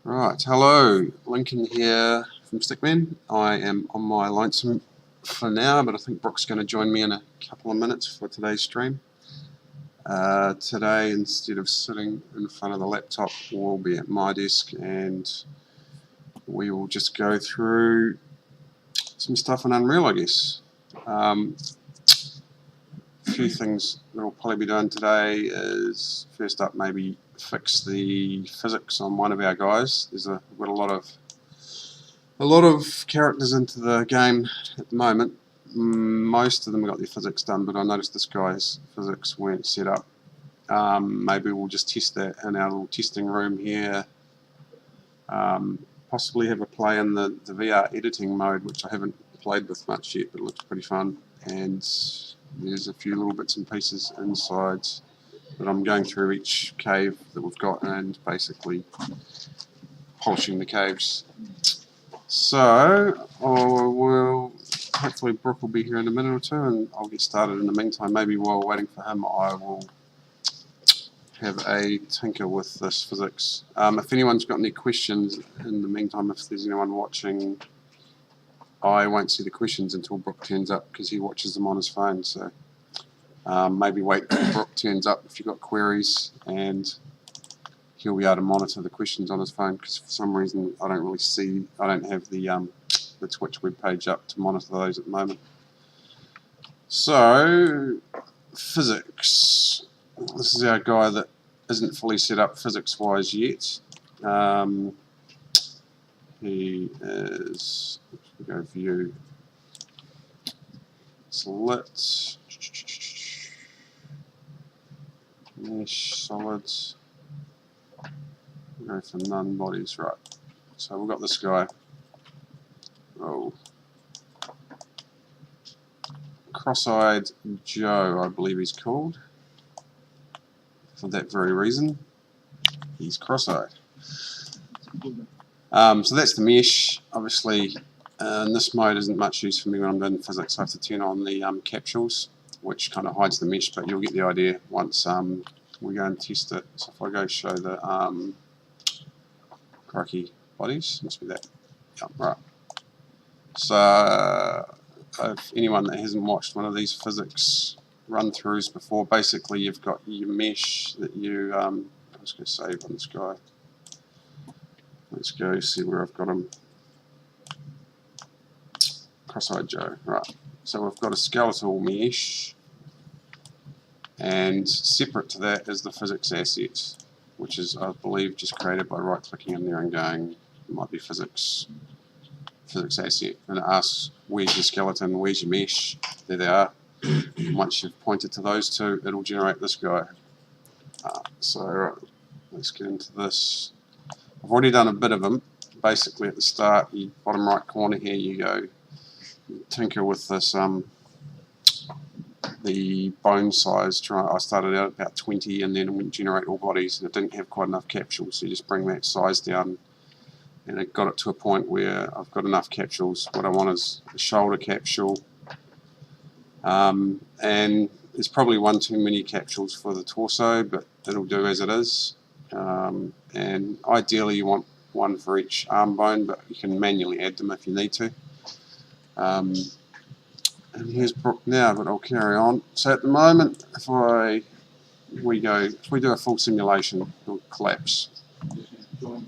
Right, hello, Lincoln here from Stickman. I am on my lonesome for now, but I think Brooke's going to join me in a couple of minutes for today's stream. Today, instead of sitting in front of the laptop, we'll be at my desk and we will just go through some stuff in Unreal, I guess. A few things that we'll probably be doing today is, first up, maybe fix the physics on one of our guys. We've got a lot of characters into the game at the moment. Most of them got their physics done, but I noticed this guy's physics weren't set up. Maybe we'll just test that in our little testing room here. Possibly have a play in the VR editing mode, which I haven't played with much yet, but it looks pretty fun. And there's a few little bits and pieces inside, but I'm going through each cave that we've got and basically polishing the caves. So hopefully Brooke will be here in a minute or two, and I'll get started in the meantime. Maybe while waiting for him, I will have a tinker with this physics. If anyone's got any questions in the meantime, if there's anyone watching, I won't see the questions until Brooke turns up because he watches them on his phone. So maybe wait until Brooke turns up if you've got queries, and he'll be able to monitor the questions on his phone, because for some reason I don't have the Twitch webpage up to monitor those at the moment. So, physics. This is our guy that isn't fully set up physics-wise yet. He is, we go view, select, mesh, solids, go for none bodies, right. So we've got this guy. Oh. Cross-eyed Joe, I believe he's called. For that very reason, he's cross-eyed. So that's the mesh. Obviously, in this mode isn't much use for me when I'm doing physics. I have to turn on the capsules, which kind of hides the mesh, but you'll get the idea once we go and test it. So if I go show the crikey bodies, must be that. Yeah, right. So if anyone that hasn't watched one of these physics run-throughs before, basically you've got your mesh that you, I'm just going to save on this guy. Let's go see where I've got him. Cross-eyed Joe, right. So we've got a skeletal mesh, and separate to that is the physics asset, which is, I believe, just created by right-clicking in there and going, it might be physics asset, and it asks, where's your skeleton, where's your mesh? There they are. Once you've pointed to those two, it'll generate this guy. So let's get into this. I've already done a bit of them. Basically at the start, the bottom right corner here, you go tinker with this, the bone size. I started out at about 20 and then it went generate all bodies, and it didn't have quite enough capsules, so you just bring that size down, and it got it to a point where I've got enough capsules. What I want is a shoulder capsule, and there's probably one too many capsules for the torso, but it'll do as it is. And ideally you want one for each arm bone, but you can manually add them if you need to. And here's Brooke now, but I'll carry on. So at the moment, if we do a full simulation, it'll collapse. And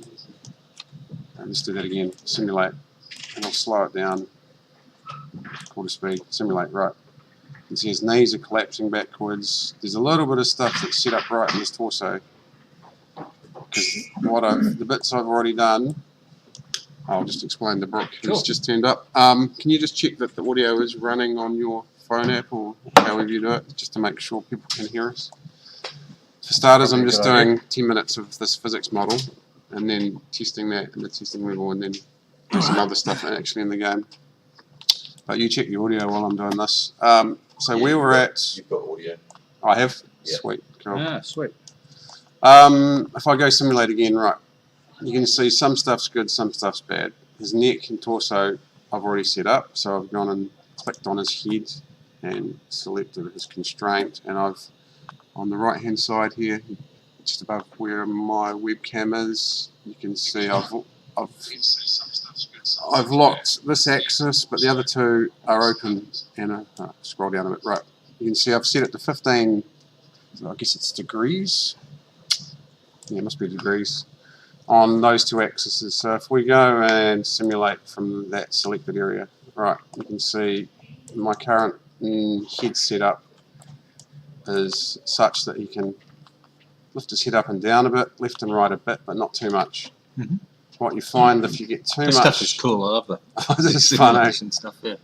let's do that again. Simulate, and I'll slow it down. Quarter speed. Simulate. Right. You can see his knees are collapsing backwards. There's a little bit of stuff that's set up right in his torso. Because the bits I've already done, I'll just explain to Brooke, who's just turned up. Can you just check that the audio is running on your phone app or however you do it, just to make sure people can hear us? For starters, I'm just doing 10 minutes of this physics model, and then testing that in the testing level, and then do some other stuff actually in the game. But you check the audio while I'm doing this. So yeah, where we're at... You've got audio. I have? Yeah. Sweet. Cool. Ah, sweet. If I go simulate again, right, you can see some stuff's good, some stuff's bad. His neck and torso I've already set up, so I've gone and clicked on his head and selected his constraint, and I've on the right hand side here, just above where my webcam is, you can see I've locked this axis, but the other two are open. And scroll down a bit. Right, you can see I've set it to 15. I guess it's degrees. Yeah, it must be degrees on those two axes. So if we go and simulate from that selected area, right, you can see my current head setup is such that he can lift his head up and down a bit, left and right a bit, but not too much. Mm-hmm. What you find if you get too much... This stuff is cool, I love that. This is fun, eh? Stuff, yeah.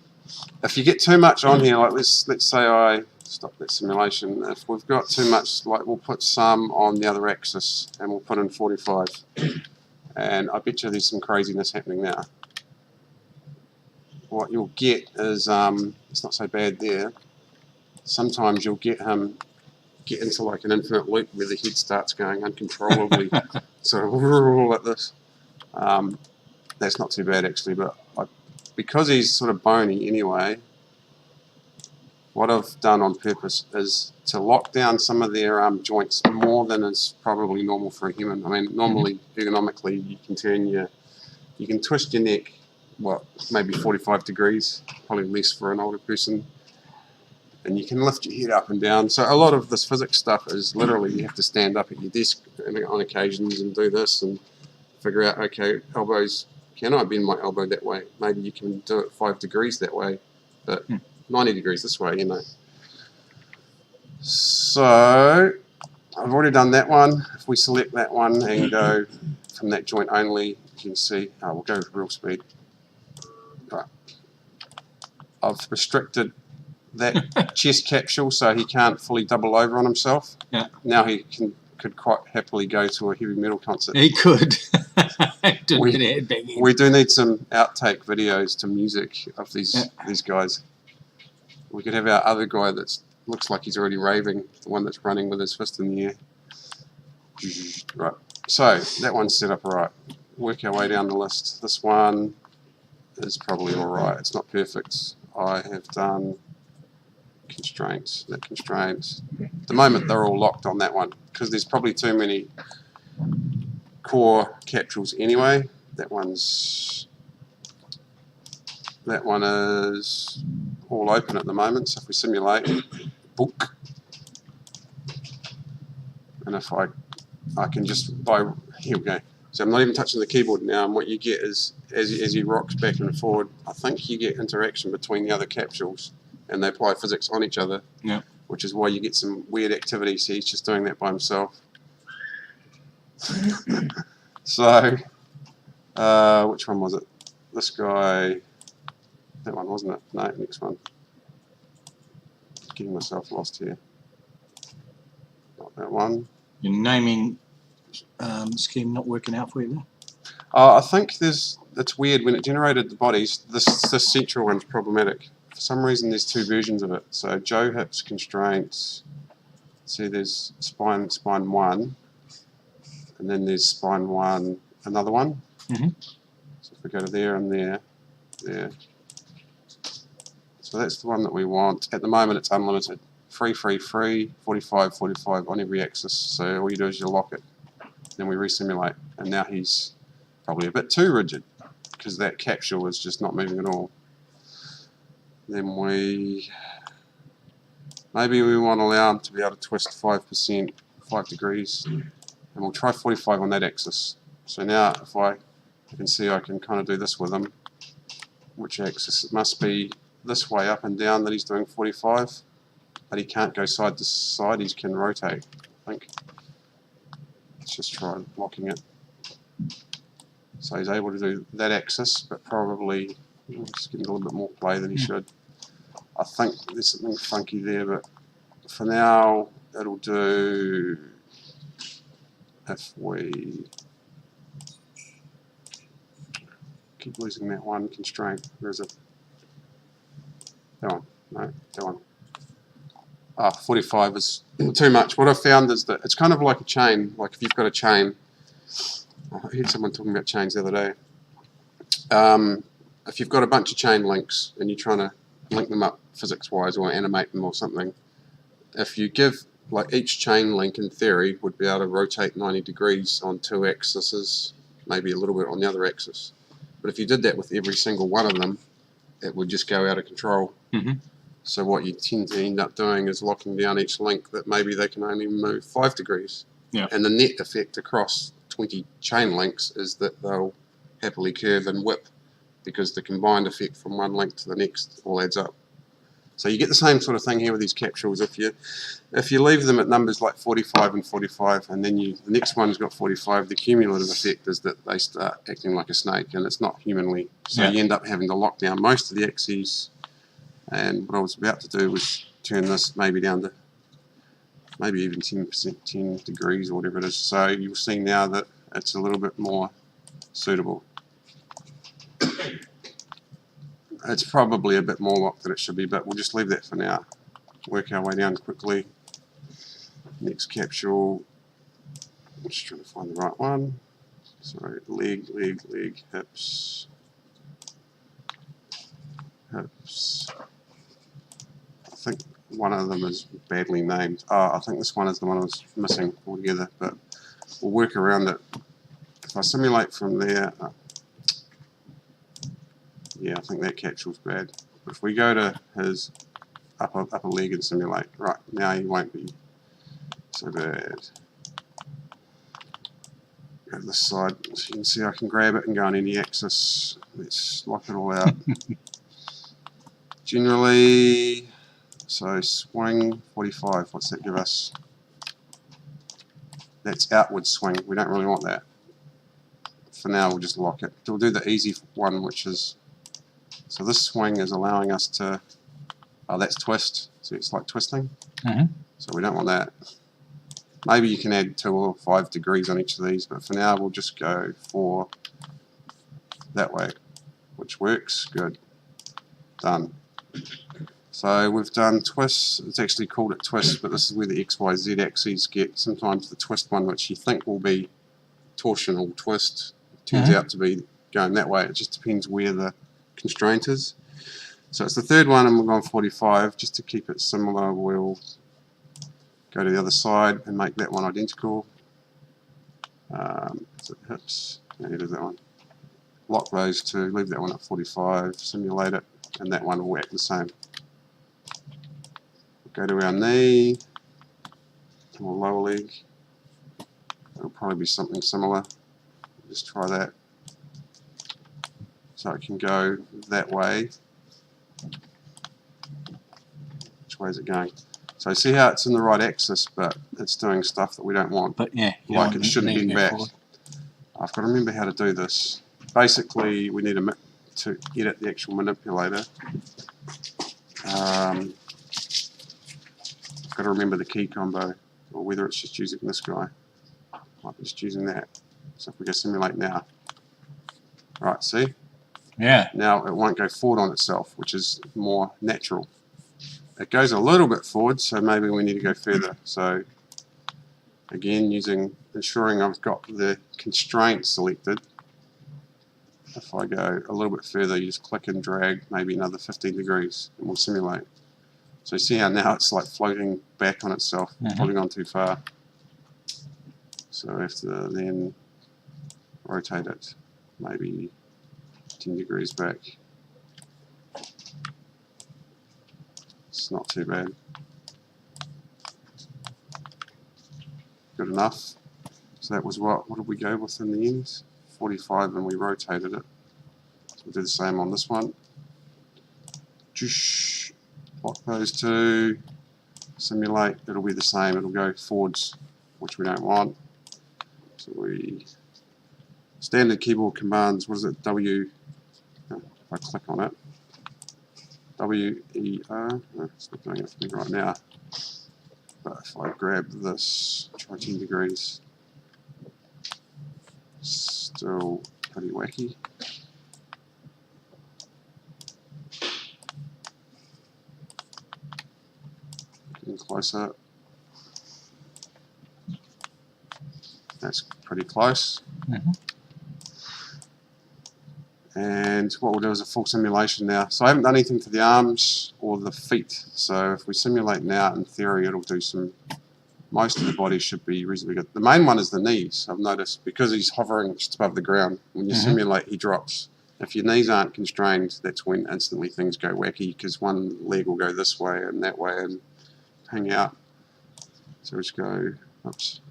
If you get too much on here, like let's say I stop that simulation. If we've got too much, like we'll put some on the other axis and we'll put in 45. And I bet you there's some craziness happening now. What you'll get is, it's not so bad there. Sometimes you'll get him get into like an infinite loop where the head starts going uncontrollably, sort of like this. That's not too bad actually, but because he's sort of bony anyway, what I've done on purpose is to lock down some of their joints more than is probably normal for a human. I mean, normally ergonomically you can twist your neck, what, maybe 45 degrees, probably less for an older person, and you can lift your head up and down. So a lot of this physics stuff is literally you have to stand up at your desk on occasions and do this and figure out, okay, elbows, can I bend my elbow that way? Maybe you can do it 5 degrees that way, but 90 degrees this way, you know. So I've already done that one. If we select that one and go from that joint only, you can see, we'll go with real speed. Right. I've restricted that chest capsule so he can't fully double over on himself. Yeah. Now he could quite happily go to a heavy metal concert. He could. We do need some outtake videos to music of these guys. We could have our other guy that looks like he's already raving, the one that's running with his fist in the air. Right, so that one's set up right. Work our way down the list. This one is probably alright. It's not perfect. I have done constraints, that constraint. At the moment they're all locked on that one because there's probably too many core capsules anyway. That one is all open at the moment, so if we simulate book, and if I can just here we go. So I'm not even touching the keyboard now, and what you get is as he rocks back and forward, I think you get interaction between the other capsules and they apply physics on each other, which is why you get some weird activity. So he's just doing that by himself. So which one was it? This guy, that one wasn't it? No, next one. Getting myself lost here. Not that one. Your naming scheme not working out for you there? I think it's weird when it generated the bodies. This central one's problematic. For some reason, there's two versions of it. So Joe Hips constraints. See, there's spine 1, and then there's spine 1, another one. So if we go to there and there. So that's the one that we want. At the moment, it's unlimited. Free, 45 on every axis. So all you do is you lock it. Then we resimulate. And now he's probably a bit too rigid because that capsule is just not moving at all. Then maybe we want to allow him to be able to twist 5%, 5 degrees. And we'll try 45 on that axis. So now if I can see I can kind of do this with him. Which axis? It must be this way up and down that he's doing 45. But he can't go side to side, he can rotate, I think. Let's just try locking it. So he's able to do that axis, but probably just getting a little bit more play than he should. I think there's something funky there, but for now it'll do if we keep losing that one constraint. Where is it? That one. No, that one. 45 is too much. What I've found is that it's kind of like a chain. Like if you've got a chain, I heard someone talking about chains the other day. If you've got a bunch of chain links and you're trying to link them up physics-wise or animate them or something, if you give like each chain link in theory would be able to rotate 90 degrees on 2 axes, maybe a little bit on the other axis. But if you did that with every single one of them, it would just go out of control. Mhm. So what you tend to end up doing is locking down each link that maybe they can only move 5 degrees. Yeah. And the net effect across 20 chain links is that they'll happily curve and whip, because the combined effect from one link to the next all adds up. So you get the same sort of thing here with these capsules. If you leave them at numbers like 45 and 45, and then the next one's got 45, the cumulative effect is that they start acting like a snake, and it's not humanly. So you end up having to lock down most of the axes. And what I was about to do was turn this maybe down to maybe even 10%, 10 degrees or whatever it is. So you'll see now that it's a little bit more suitable. It's probably a bit more locked than it should be, but we'll just leave that for now. Work our way down quickly. Next capsule. I'm just trying to find the right one. Sorry, leg, hips. Hips. I think one of them is badly named. I think this one is the one I was missing altogether, but we'll work around it. If I simulate from there, yeah, I think that capsule's bad. If we go to his upper leg and simulate, right, now he won't be so bad. Go to this side, so you can see I can grab it and go on any axis. Let's lock it all out. Generally, so swing 45, what's that give us? That's outward swing, we don't really want that. For now we'll just lock it. We'll do the easy one, which is, so this swing is allowing us to, that's twist, so it's like twisting. So we don't want that. Maybe you can add 2 or 5 degrees on each of these, but for now we'll just go for that way, which works, good, done. So we've done twists, it's actually called it twist, but this is where the X, Y, Z axes get sometimes the twist one, which you think will be torsional twist, turns out to be going that way. It just depends where the constraint is. So it's the third one, and we're going 45. Just to keep it similar, we'll go to the other side and make that one identical. So hips, yeah, it is that one. Lock those two, leave that one at 45, simulate it, and that one will act the same. Go to our knee, or lower leg. It'll probably be something similar. Just try that. So it can go that way. Which way is it going? So see how it's in the right axis, but it's doing stuff that we don't want. But yeah, Like it shouldn't bend back. I've got to remember how to do this. Basically, we need to edit the actual manipulator. I've got to remember the key combo, or whether it's just using this guy. Might be just using that. So if we go simulate now. Right, see? Yeah. Now it won't go forward on itself, which is more natural. It goes a little bit forward, so maybe we need to go further. So again, ensuring I've got the constraint selected. If I go a little bit further, you just click and drag maybe another 15 degrees, and we'll simulate. So you see how now it's like floating back on itself, probably gone too far. So I have to then rotate it maybe 10 degrees back. It's not too bad. Good enough. So that was what did we go with in the end? 45, and we rotated it. So we'll do the same on this one. Lock those two. Simulate, it'll be the same, it'll go forwards, which we don't want. So standard keyboard commands, what is it, W, if I click on it, W-E-R, no, it's not doing it for me right now, but if I grab this, try 10 degrees, still pretty wacky. Getting closer. That's pretty close. And what we'll do is a full simulation now. So I haven't done anything to the arms or the feet. So if we simulate now, in theory, it'll do some most of the body should be reasonably good. The main one is the knees, I've noticed, because he's hovering just above the ground. When you simulate, he drops. If your knees aren't constrained, that's when instantly things go wacky, because one leg will go this way and that way and hang out. So let's go, oops,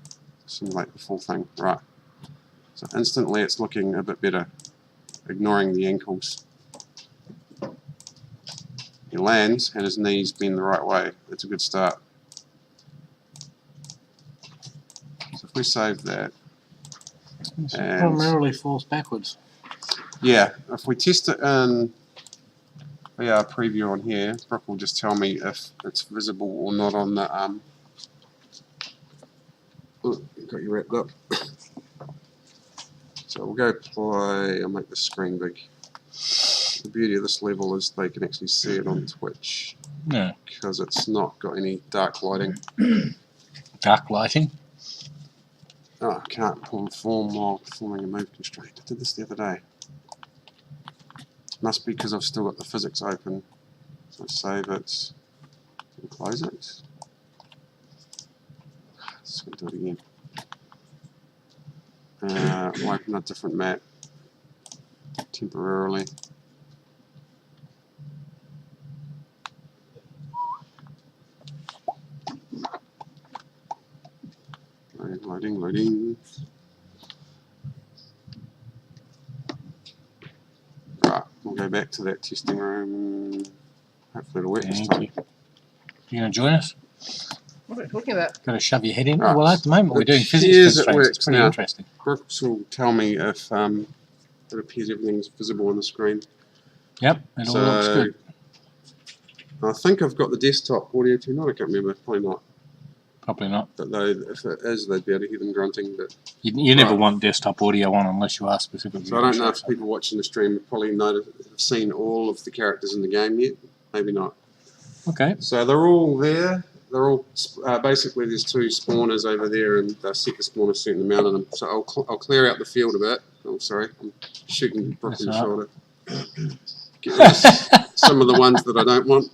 simulate the full thing. Right. So instantly it's looking a bit better, ignoring the ankles. He lands and his knees bend the right way. That's a good start. So if we save that, It and primarily falls backwards. yeah, if we test it in VR preview on here, Brooke will just tell me if it's visible or not on the oh, got you wrapped up. So we'll go play. I'll make the screen big. The beauty of this level is they can actually see it on Twitch Yeah. because it's not got any dark lighting. Dark lighting. Oh, I can't perform while performing a move constraint. I did this the other day. Must be because I've still got the physics open. So save it and close it. Just going to do it again. Open a different map temporarily. Loading, loading. Right, we'll go back to that testing room. Hopefully it'll work this Thank time. you. You going to join us? What are we talking about? Got to shove your head in? Right. Well, at the moment we're It doing physics appears it constraints. works It's pretty now. interesting. Brooks will tell me if it appears everything's visible on the screen. Yep, it all looks good. I think I've got the desktop audio turned on. I can't remember. Probably not. Probably not. But if it is, they'd be able to hear them grunting. But You never Right. want desktop audio on unless you are specifically. so I don't know if people watching the stream have probably have seen all of the characters in the game yet. Maybe not. Okay. So they're all there. They're all basically there's two spawners over there, and they set the spawn a certain amount of them. So I'll clear out the field a bit. Oh, sorry, I'm shooting Brooke in the That's shoulder. Get rid of some of the ones that I don't want.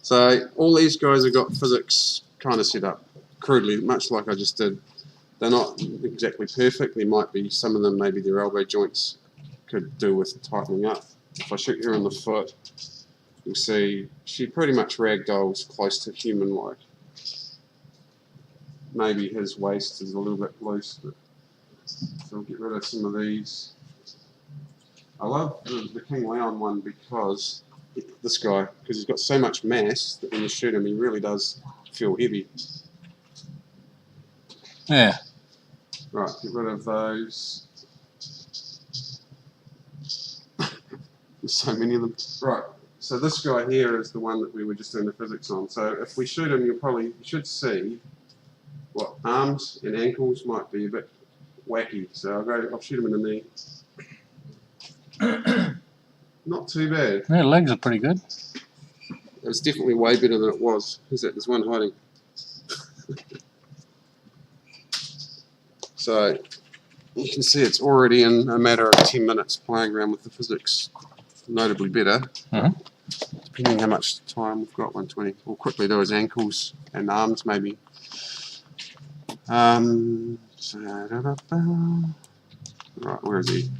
So all these guys have got physics kind of set up crudely, much like I just did. They're not exactly perfect. There might be some of them, maybe their elbow joints could do with tightening up. If I shoot her on the foot, you'll see she pretty much ragdolls close to human-like. Maybe his waist is a little bit loose, but so we'll get rid of some of these. I love the King Leon one because this guy, because he's got so much mass that when you shoot him, he really does feel heavy. Yeah. Right, get rid of those. There's so many of them. Right, so this guy here is the one that we were just doing the physics on. So if we shoot him, you should see what arms and ankles might be a bit wacky. So I'll shoot him in the knee. Not too bad. Yeah, legs are pretty good. It was definitely way better than it was. Who's that? There's one hiding. So you can see it's already in a matter of 10 minutes playing around with the physics, notably better. Depending how much time we've got, 120. We'll quickly do his ankles and arms maybe. Right, where is he?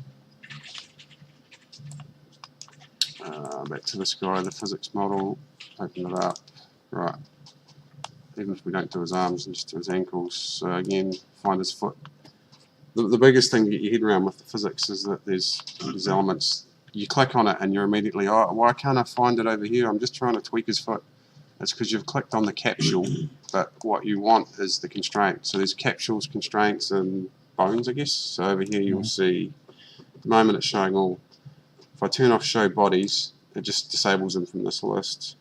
Back to this guy, the physics model, open it up. Right, even if we don't do his arms and just do his ankles, so again, find his foot. The biggest thing to get your head around with the physics is that there's these elements, you click on it and you're immediately, oh, why can't I find it over here? I'm just trying to tweak his foot. It's because you've clicked on the capsule, but what you want is the constraint. So there's capsules, constraints, and bones, I guess. So over here you'll see, at the moment it's showing all. If I turn off show bodies, it just disables them from this list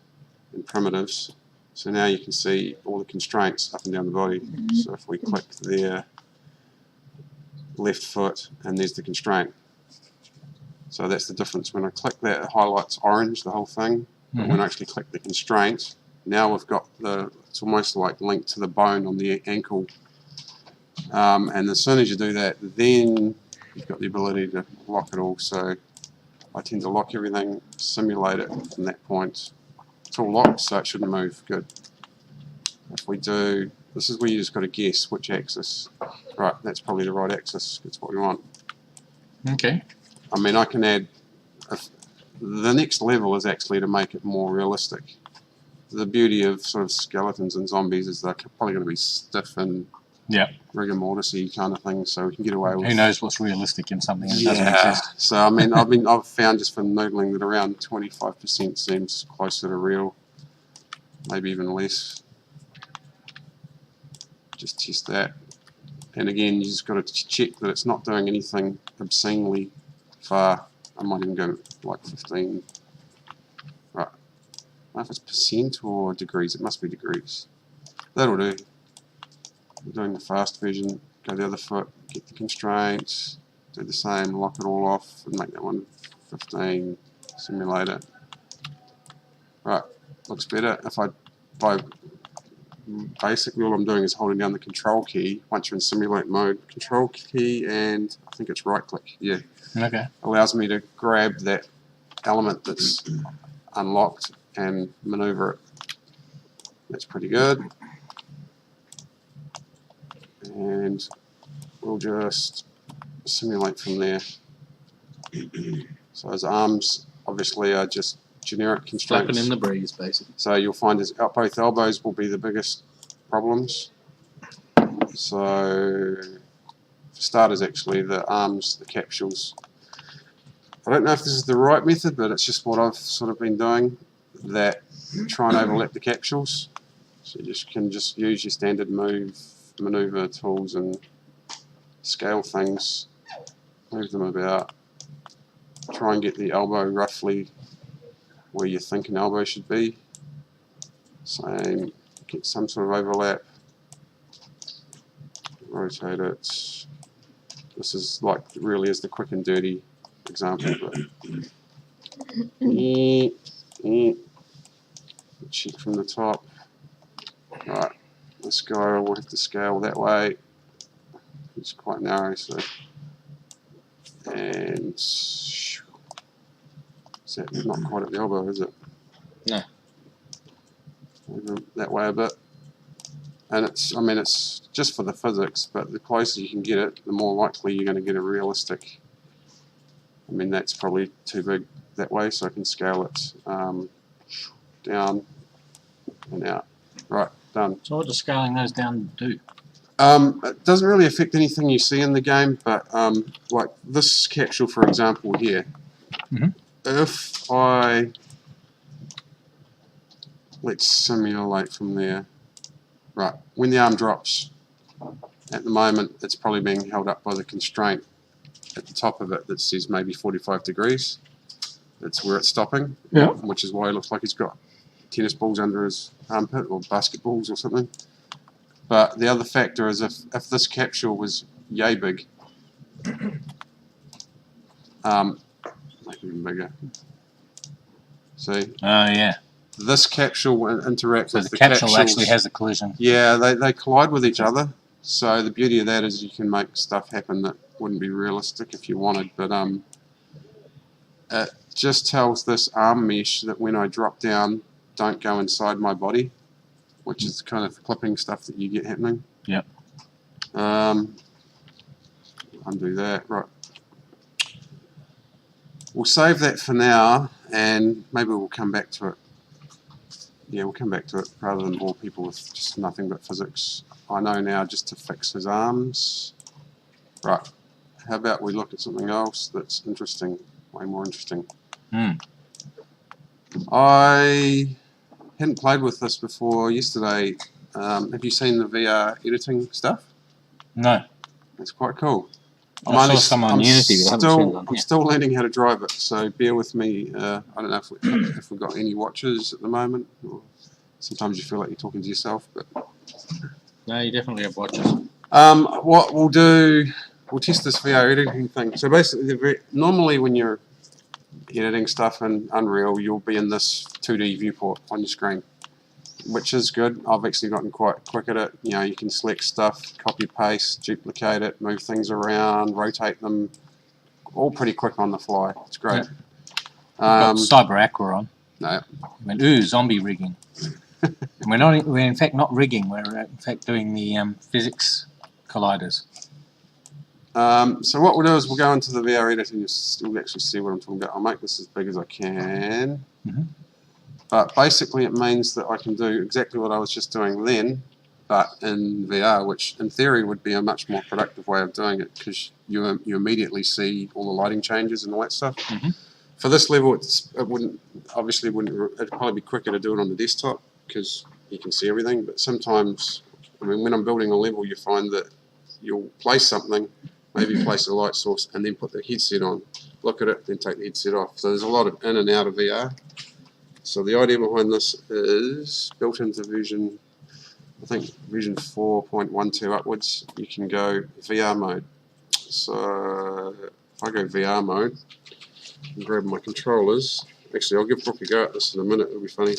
and primitives. So now you can see all the constraints up and down the body. So if we click there, left foot, and there's the constraint. So that's the difference. When I click that, it highlights orange, the whole thing. But when I actually click the constraint, now we've got it's almost like linked to the bone on the ankle. And as soon as you do that, then you've got the ability to lock it all. So I tend to lock everything, simulate it from that point. It's all locked, so it shouldn't move. Good. if we do, this is where you just got to guess which axis. Right, that's probably the right axis. That's what we want. Okay. I mean, I can add, the next level is actually to make it more realistic. The beauty of sort of skeletons and zombies is they're probably going to be stiff and Yeah. rigor mortis-y kind of thing, so we can get away with. Who knows what's realistic in something that doesn't Yeah. exist? So I mean, I've found just from noodling that around 25% seems closer to real, maybe even less. Just test that, and again, you just got to check that it's not doing anything obscenely far. I might even go like 15. Right. I don't know if it's percent or degrees. It must be degrees. That'll do. We're doing the fast version. Go the other foot. Get the constraints. Do the same. Lock it all off and make that one 15. Simulate it. Right. Looks better. Basically all I'm doing is holding down the control key once you're in simulate mode. Control key and I think it's right click. Yeah. Okay. Allows me to grab that element that's unlocked and maneuver it. That's pretty good. And we'll just simulate from there. So his arms obviously are just generic constraints. Flapping in the breeze, basically. So you'll find his both elbows will be the biggest problems. So for starters, actually, the arms, the capsules. I don't know if this is the right method, but it's just what I've sort of been doing. That try and overlap the capsules. So you can just use your standard maneuver tools and scale things, move them about. Try and get the elbow roughly where you think an elbow should be. Same, get some sort of overlap. Rotate it. This is like really is the quick and dirty example, but check from the top. Right, this guy will have to scale that way. It's quite narrow, so and is that not quite at the elbow, is it? No. Move it that way a bit. And it's, I mean, it's just for the physics, but the closer you can get it, the more likely you're going to get a realistic. I mean, that's probably too big that way, so I can scale it down and out. Right, done. So what does scaling those down do? It doesn't really affect anything you see in the game, but like this capsule, for example, here. If I let's simulate from there. Right, when the arm drops, at the moment it's probably being held up by the constraint at the top of it that says maybe 45 degrees. That's where it's stopping, Yeah. which is why it looks like he's got tennis balls under his armpit or basketballs or something. But the other factor is if this capsule was yay big, make it even bigger. See? Oh, yeah. This capsule will interact So with the capsule capsules. actually has a collision. Yeah, they collide with each other. So the beauty of that is you can make stuff happen that wouldn't be realistic if you wanted. But it just tells this arm mesh that when I drop down, don't go inside my body, which is kind of the clipping stuff that you get happening. Yep. Undo that. Right. We'll save that for now, and maybe we'll come back to it. Yeah, we'll come back to it rather than bore people with just nothing but physics. I know now just to fix his arms. Right. How about we look at something else that's interesting, way more interesting. I hadn't played with this before yesterday. Have you seen the VR editing stuff? No. It's quite cool. I saw some on Unity, but I haven't seen it on I'm here. still learning how to drive it, so bear with me. I don't know if we've got any watches at the moment. Or sometimes you feel like you're talking to yourself, but No, you definitely have watches. what we'll do, we'll test this VR editing thing. So basically, normally when you're editing stuff in Unreal, you'll be in this 2D viewport on your screen, which is good. I've actually gotten quite quick at it. You know, you can select stuff, copy, paste, duplicate it, move things around, rotate them, all pretty quick on the fly. It's great. Got Cyber Aqua on. No. I went, ooh, zombie rigging. We're in fact not rigging. We're in fact doing the physics colliders. So what we'll do is we'll go into the VR editor and you'll actually see what I'm talking about. I'll make this as big as I can. Mhm. But basically it means that I can do exactly what I was just doing then, but in VR, which in theory would be a much more productive way of doing it because you immediately see all the lighting changes and all that stuff. Mhm. For this level, it'd probably be quicker to do it on the desktop because you can see everything. But sometimes, I mean, when I'm building a level, you find that you'll place something, maybe place a light source, and then put the headset on, look at it, then take the headset off. So there's a lot of in and out of VR. So the idea behind this is built into version, I think version 4.12 upwards, you can go VR mode. So if I go VR mode and grab my controllers, actually I'll give Brooke a go at this in a minute, it'll be funny.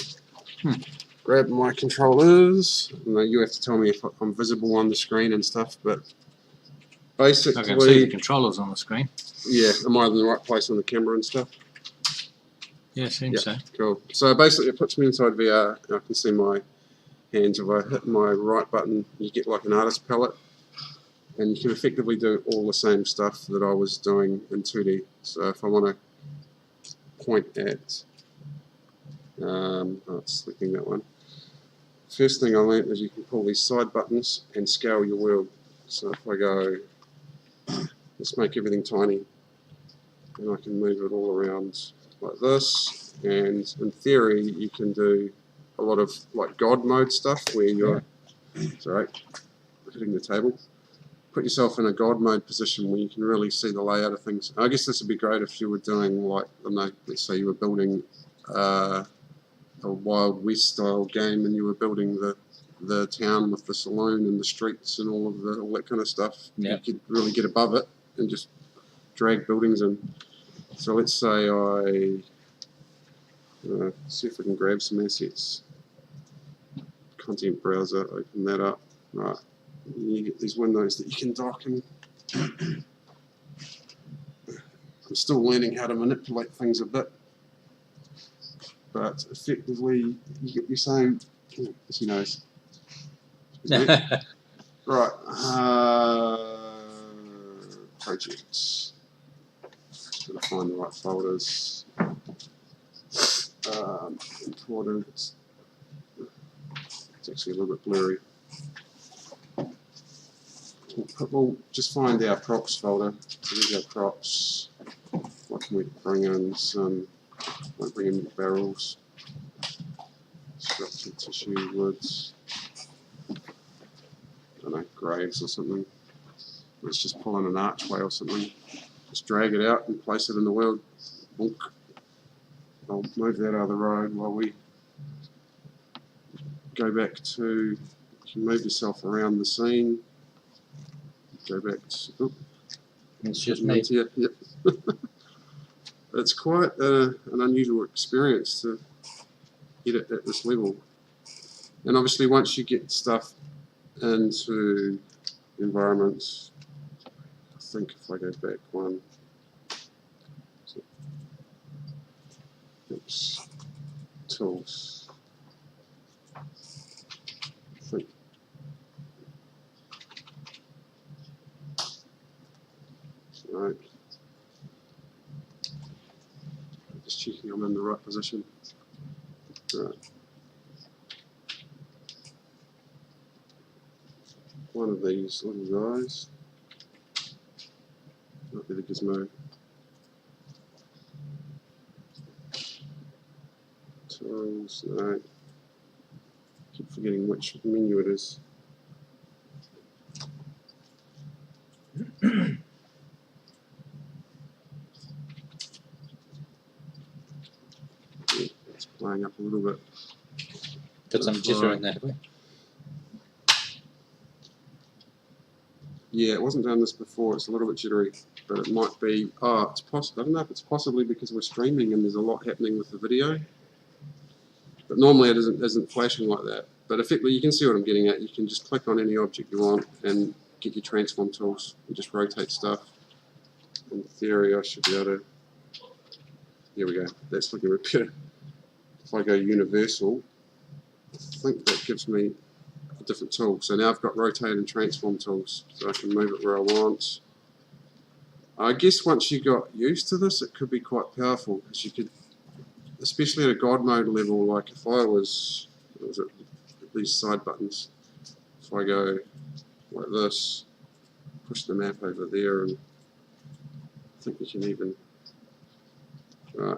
Grab my controllers, and you have to tell me if I'm visible on the screen and stuff, but I can see the basically, controllers on the screen. yeah, am I in the right place on the camera and stuff? Yeah, seems so. Cool. So basically it puts me inside VR and I can see my hands. If I hit my right button, you get like an artist palette and you can effectively do all the same stuff that I was doing in 2D. So if I want to point at, it's selecting that one. First thing I learned is you can pull these side buttons and scale your world. So if I go, let's make everything tiny and I can move it all around like this, and in theory you can do a lot of like God mode stuff where you're sorry, hitting the table. Put yourself in a God mode position where you can really see the layout of things. I guess this would be great if you were doing like, I don't know, let's say you were building a Wild West style game and you were building the town with the saloon and the streets and all that kind of stuff. Yeah. You could really get above it and just drag buildings in. So let's say I see if we can grab some assets. Content browser, open that up. Right, you get these windows that you can dock in. I'm still learning how to manipulate things a bit, but effectively you get your same. As he knows. Right, projects. Just gotta find the right folders. Important. It's actually a little bit blurry. We'll just find our props folder. So here's our props. What can we bring in? Might bring in barrels, structured tissue, woods. I don't know, graves or something. Let's just pull in an archway or something. Just drag it out and place it in the world. Bonk. I'll move that out of the road while we go back to, you can move yourself around the scene. Go back to, It's just me. Yep. It's quite an unusual experience to get it at this level. And obviously once you get stuff into environments, I think if I go back one, oops, tools. I think right. Just checking I'm in the right position. Right. One of these little guys. Might be the gizmo. Tools, no. Keep forgetting which menu it is. Yeah, it's playing up a little bit. Got some jitter in there, have we? Yeah, it wasn't done this before. It's a little bit jittery, but it might be. Oh, it's possible. I don't know if it's possibly because we're streaming and there's a lot happening with the video. But normally it isn't flashing like that. But effectively, you can see what I'm getting at. You can just click on any object you want and get your transform tools and just rotate stuff. In theory, I should be able to. Here we go. That's looking a bit better. If I go universal, think that gives me a different tool. So now I've got rotate and transform tools, so I can move it where I want. I guess once you got used to this, it could be quite powerful, because you could, especially at a God mode level, like if I was it these side buttons, if I go like this, push the map over there, and I think you can even, right,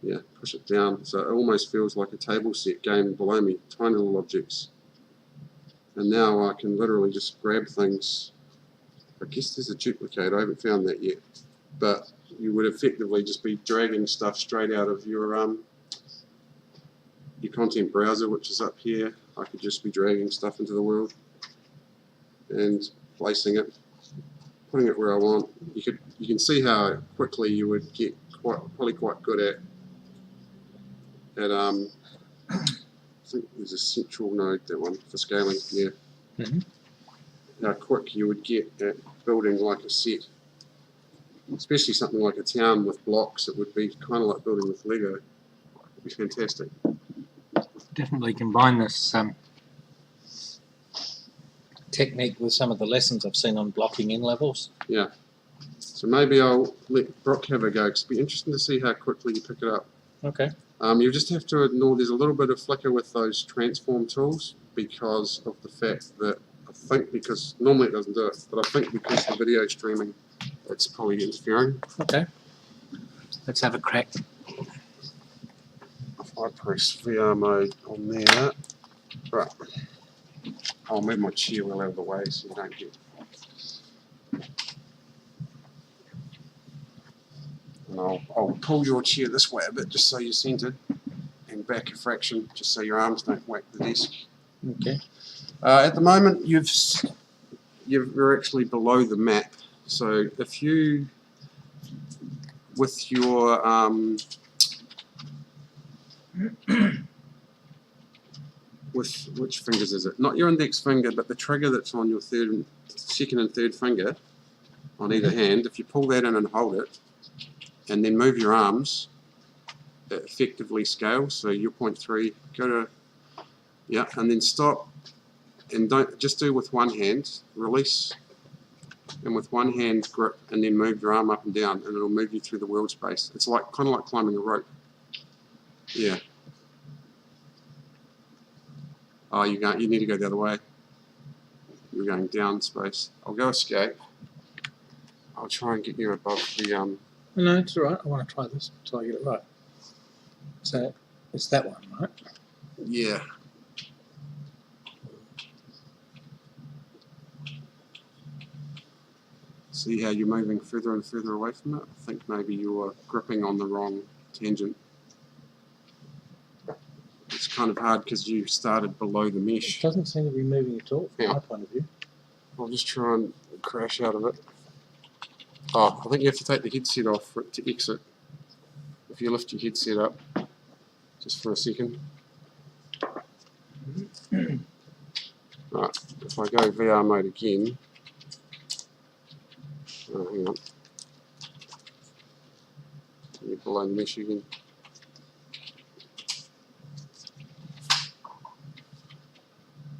yeah, push it down, so it almost feels like a table set game below me, tiny little objects. And now I can literally just grab things. I guess there's a duplicate, I haven't found that yet, but you would effectively just be dragging stuff straight out of your content browser, which is up here. I could just be dragging stuff into the world and placing it, putting it where I want. You can see how quickly you would get probably quite good at I think there's a central node, that one for scaling. Yeah. How quick you would get at building like a set, especially something like a town with blocks. It would be kind of like building with Lego. It'd be fantastic. Definitely combine this technique with some of the lessons I've seen on blocking in levels. Yeah. So maybe I'll let Brooke have a go, because it'd be interesting to see how quickly you pick it up. Okay. You just have to ignore there's a little bit of flicker with those transform tools, because of the fact that I think, because normally it doesn't do it, but I think because the video streaming, it's probably interfering. Okay. Let's have a crack. If I press VR mode on there, right, I'll move my chair well out of the way so you don't get. And I'll pull your chair this way a bit just so you're centered, and back a fraction just so your arms don't whack the desk. Okay. At the moment, you're actually below the map. So if you, with your with which fingers is it? Not your index finger, but the trigger that's on your second and third finger on either hand. If you pull that in and hold it, and then move your arms, it effectively scales. So your 0.3, go to, yeah, and then stop, and don't just do with one hand, release, and with one hand grip, and then move your arm up and down, and it'll move you through the world space. It's like kind of like climbing a rope. Yeah. Oh, you need to go the other way. You're going down space. I'll go escape. I'll try and get you above the No, it's all right. I want to try this until I get it right. So it's that one, right? yeah. See how you're moving further and further away from it? I think maybe you're gripping on the wrong tangent. It's kind of hard because you started below the It mesh. doesn't seem to be moving at all from Yeah. my point of view. I'll just try and crash out of it. Oh, I think you have to take the headset off for it to exit. If you lift your headset up, just for a second. Right, if I go VR mode again. Oh, hang on. You're below the mesh again.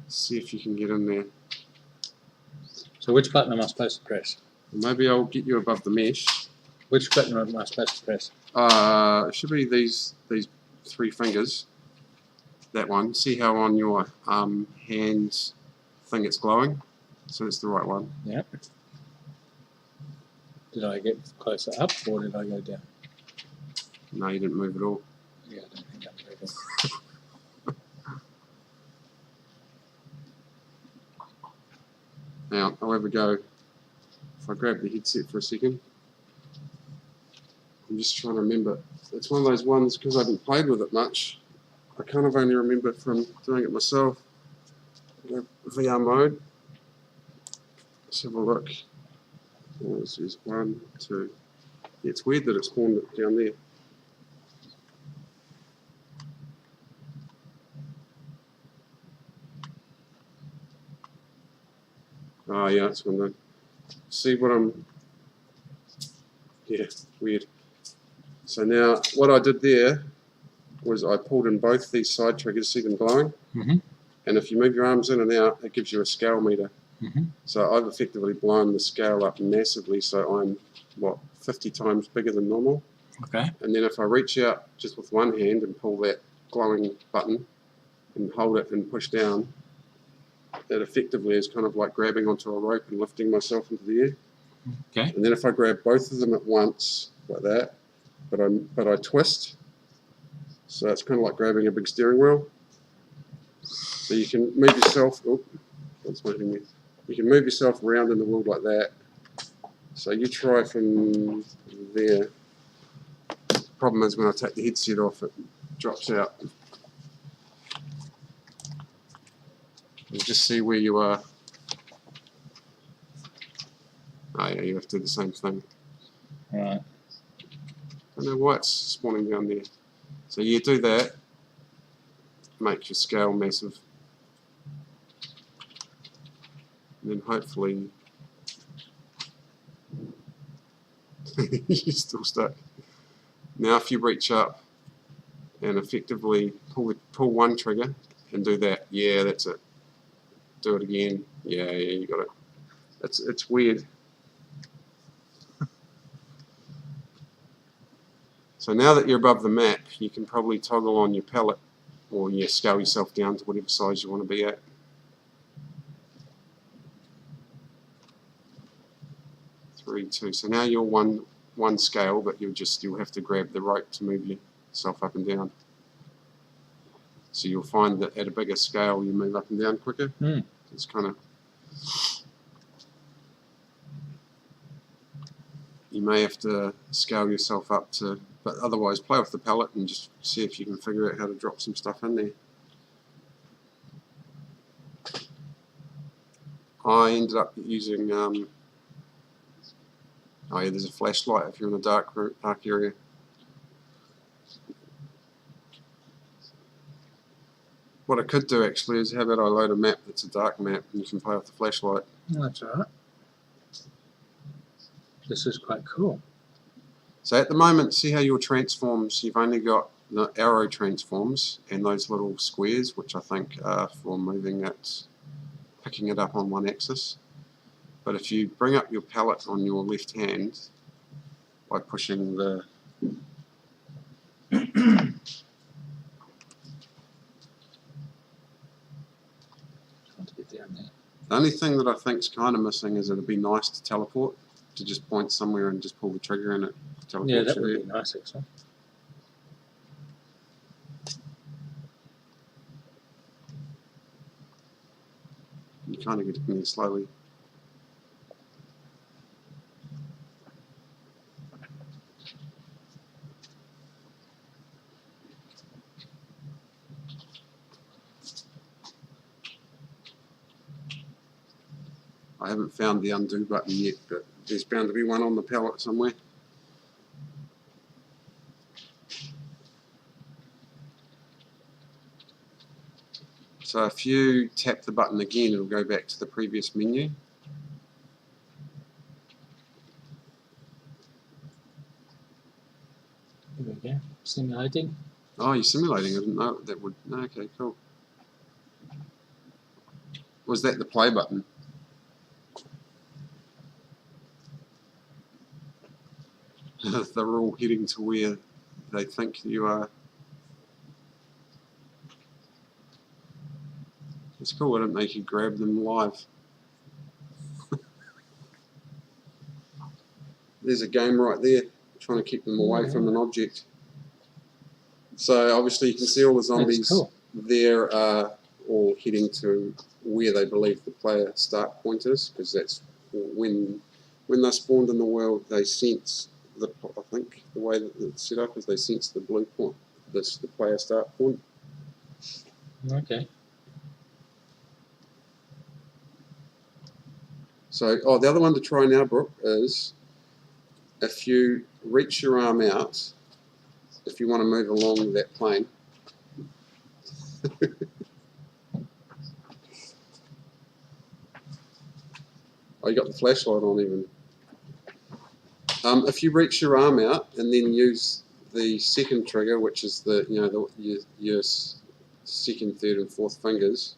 See if you can get in there. So which button am I supposed to press? Maybe I'll get you above the mesh. Which button am I supposed to press? It should be these three fingers. That one. See how on your hand thing it's glowing? So that's the right one. Yeah. Did I get closer up or did I go down? No, you didn't move at all. Yeah, I don't think I'm moving. Now, I'll have a go. If I grab the headset for a second. I'm just trying to remember. It's one of those ones, because I haven't played with it much, I kind of only remember from doing it myself. Go VR mode. Let's have a look. Oh, this is 1, 2. Yeah, it's weird that it spawned it down there. Oh yeah, that's one done. See what I'm... Yeah, weird. So now, what I did there was I pulled in both these side triggers, see them glowing? Mhm. And if you move your arms in and out, it gives you a scale meter. Mhm. So I've effectively blown the scale up massively, so I'm, 50 times bigger than normal. Okay. And then if I reach out just with one hand and pull that glowing button and hold it and push down, it effectively is kind of like grabbing onto a rope and lifting myself into the air. Okay. And then if I grab both of them at once, like that, but I twist, so it's kind of like grabbing a big steering wheel. So you can move yourself. Oh, what's moving me? You can move yourself around in the world like that. So you try from there. Problem is when I take the headset off, it drops out. You just see where you are. Oh yeah, you have to do the same thing. Right. I don't know why it's spawning down there. So you do that, make your scale massive, and then hopefully you're still stuck. Now if you reach up and effectively pull one trigger and do that, yeah, that's it. Do it again, yeah, you got it. It's weird. So now that you're above the map, you can probably toggle on your palette, or scale yourself down to whatever size you want to be at. Three, two. So now you're one scale, but you'll have to grab the rope to move yourself up and down. So you'll find that at a bigger scale, you move up and down quicker. Mm. It's kind of. You may have to scale yourself up to, but otherwise play with the palette and just see if you can figure out how to drop some stuff in there. I ended up using, oh yeah, there's a flashlight if you're in a dark area. What I could do actually is, how about I load a map that's a dark map and you can play with the flashlight. That's all right. This is quite cool. So at the moment, see how your transforms, you've only got the arrow transforms and those little squares, which I think are for moving it, picking it up on one axis. But if you bring up your palette on your left hand by pushing the The only thing that I think is kind of missing is it'd be nice to teleport, to just point somewhere and just pull the trigger and it teleports Yeah, that you would there. be nice actually. You kind of get in there slowly. I haven't found the undo button yet, but there's bound to be one on the palette somewhere. So if you tap the button again, it'll go back to the previous menu. There we go. Simulating. Oh, you're simulating. I didn't know that would. Okay, cool. Was that the play button? They're all heading to where they think you are. It's cool. I didn't make you grab them live. There's a game right there, trying to keep them away from an object. So obviously you can see all the zombies. That's cool. There are all heading to where they believe the player start point is, because that's when they're spawned in the world, they sense I think the way that it's set up is they sense the blue point, the player start point. Okay. So, the other one to try now, Brooke, is if you reach your arm out, if you want to move along that plane. Oh, you got the flashlight on even. If you reach your arm out and then use the second trigger, which is the your second, third, and fourth fingers,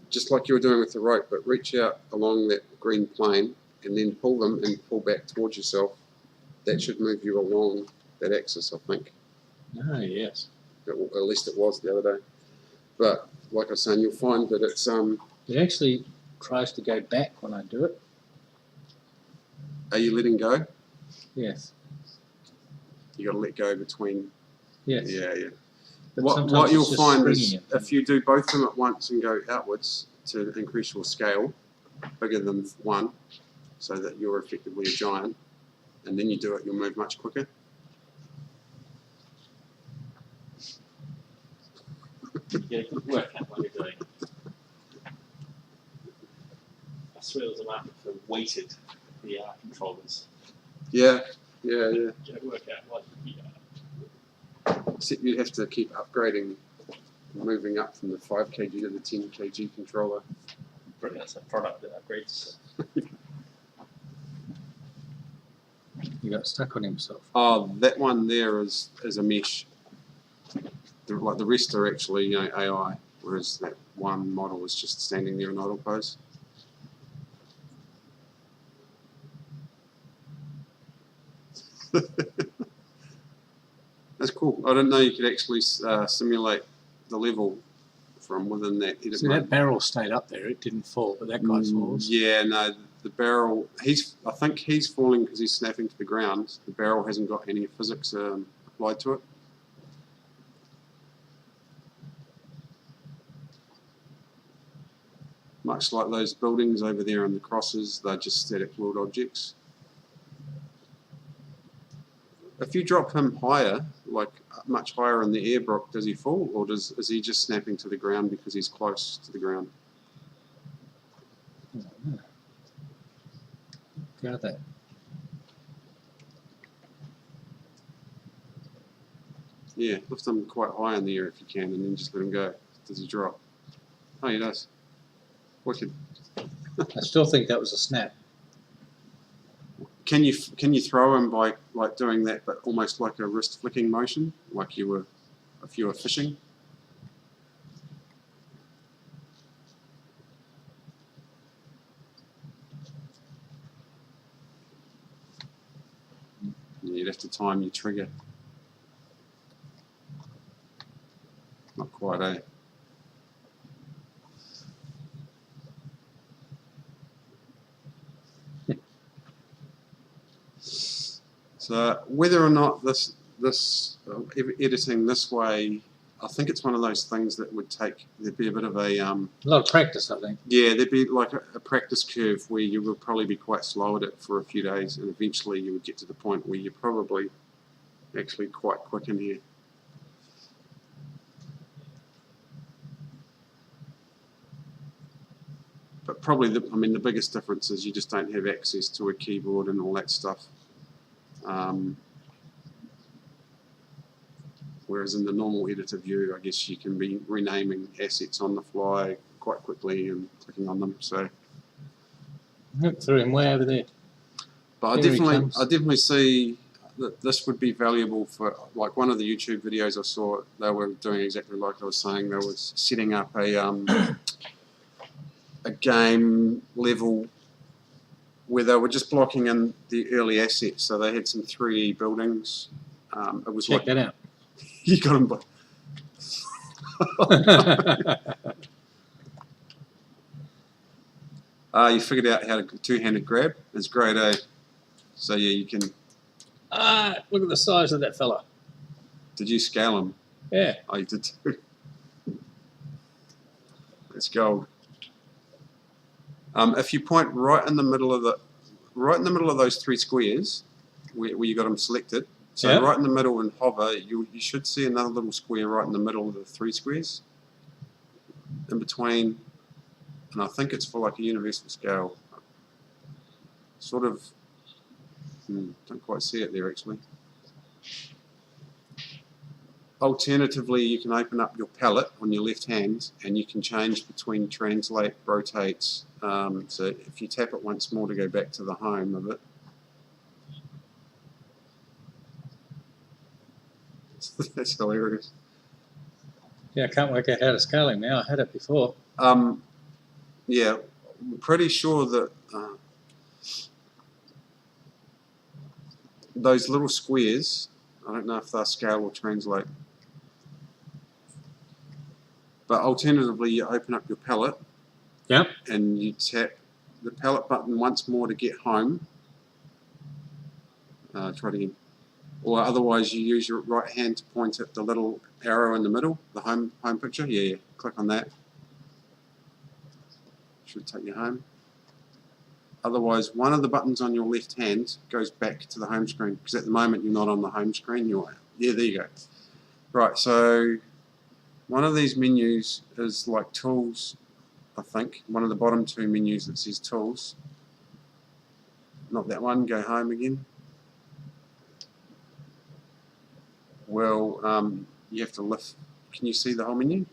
just like you were doing with the rope, but reach out along that green plane and then pull them and pull back towards yourself. That should move you along that axis, I think. Oh, yes. At least it was the other day. But like I was saying, you'll find that it's It actually tries to go back when I do it. Are you letting go? Yes. You got to let go between. Yes. Yeah. But What sometimes you'll it's just find is springing it. if you do both of them at once and go outwards to increase your scale bigger than one, so that you're effectively a giant, and then you do it, you'll move much quicker. Yeah, good work out what you're doing. I swear there's a market for weighted VR controllers. Yeah. You work out what Except you'd have to keep upgrading, moving up from the 5 kg to the 10 kg controller. that's a product that upgrades. He got stuck on himself. Oh, that one there is a mesh. Like the rest are actually AI, whereas that one model is just standing there in idle pose. That's cool. I didn't know you could actually simulate the level from within that edit See, mode. that barrel stayed up there. It didn't fall, but that guy falls. Yeah, no, the barrel. I think he's falling because he's snapping to the ground. The barrel hasn't got any physics applied to it. Much like those buildings over there and the crosses, they're just static world objects. If you drop him higher, like much higher in the air, Brock, does he fall, or is he just snapping to the ground because he's close to the ground? Got that. Yeah, lift him quite high in the air if you can, and then just let him go. Does he drop? Oh, he does. Wicked. I still think that was a snap. Can you throw him by like doing that, but almost like a wrist flicking motion, like you were if you were fishing? You'd have to time your trigger. Not quite, eh? So whether or not this editing this way, I think it's one of those things that would take, there'd be a bit of a A lot of practice, I think. yeah, there'd be like a practice curve where you would probably be quite slow at it for a few days, and eventually you would get to the point where you're probably actually quite quick in here. But probably the biggest difference is you just don't have access to a keyboard and all that stuff. Whereas in the normal editor view, I guess you can be renaming assets on the fly quite quickly and clicking on them. So, Look through him way over there. but Here he comes. I definitely see that this would be valuable for like one of the YouTube videos I saw. They were doing exactly like I was saying. They was setting up a game level where they were just blocking in the early assets. So they had some 3D buildings. It was Check like that you got them. out. You figured out how to two-handed grab. It's great, eh? So yeah, you can. Look at the size of that fella. Did you scale them? Yeah. Oh, you did too. That's gold. If you point right in the middle of those 3 squares, where you got them selected. So Yeah. right in the middle and hover, you should see another little square right in the middle of the 3 squares. In between, and I think it's for like a universal scale. Sort of. Don't quite see it there actually. Alternatively, you can open up your palette on your left hand and you can change between translate, rotate. So if you tap it once more to go back to the home of it, That's hilarious. Yeah, I can't work out how to scale him now. I had it before. Yeah, I'm pretty sure that those little squares, I don't know if they're scale or translate. But alternatively, you open up your palette. Yep. And you tap the palette button once more to get home. Try it again. Or otherwise, you use your right hand to point at the little arrow in the middle, the home picture. Yeah. Click on that. Should take you home. Otherwise, one of the buttons on your left hand goes back to the home screen, because at the moment you're not on the home screen. Yeah, there you go. Right, so one of these menus is like tools, I think. One of the bottom two menus that says tools. Not that one, go home again. Well, you have to lift. Can you see the whole menu?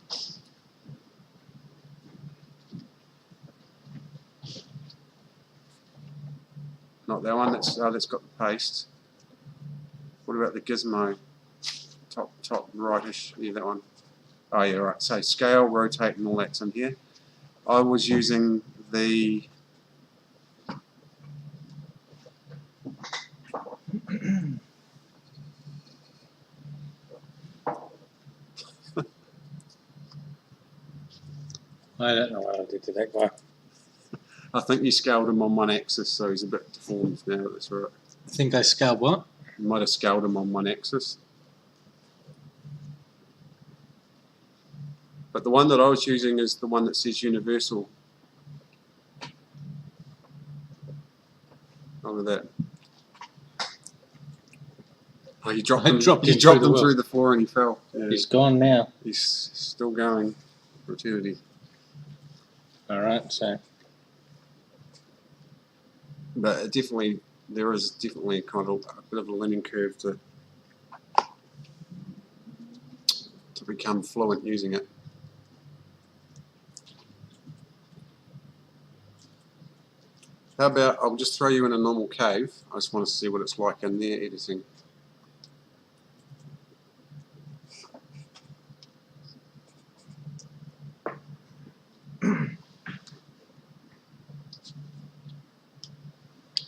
Not that one, that's got the paste. What about the gizmo? Top rightish, yeah, that one. Oh yeah, right, so scale, rotate and all that's in here. I was using the I don't know what I did to that guy. I think you scaled him on one axis, so he's a bit deformed now, that's right. I think I scaled what? You might have scaled him on one axis. But the one that I was using is the one that says universal. Look at that. Oh, you dropped I him, dropped you him dropped through him the through the floor and he fell. Yeah. He's gone now. He's still going for eternity. Alright, so But it definitely, there is definitely kind of a bit of a learning curve to become fluent using it. How about, I'll just throw you in a normal cave. I just want to see what it's like in there editing.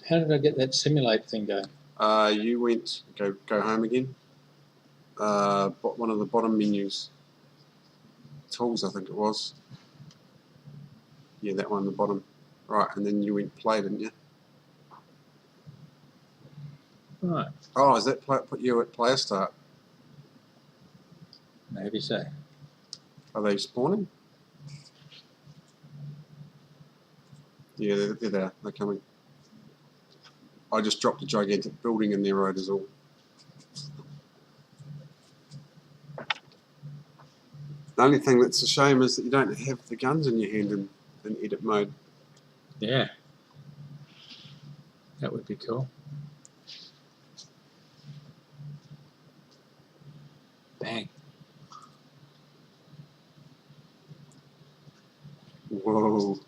how did I get that simulate thing going? You went, go home again. One of the bottom menus. Tools, I think it was. Yeah, that one, the bottom. Right, and then you went play, didn't you? Right, Oh, is that put you at player start? maybe so. Are they spawning? Yeah, they're there. They're coming. I just dropped a gigantic building in there, right, is all. The only thing that's a shame is that you don't have the guns in your hand in edit mode. Yeah. That would be cool. Bang. Whoa.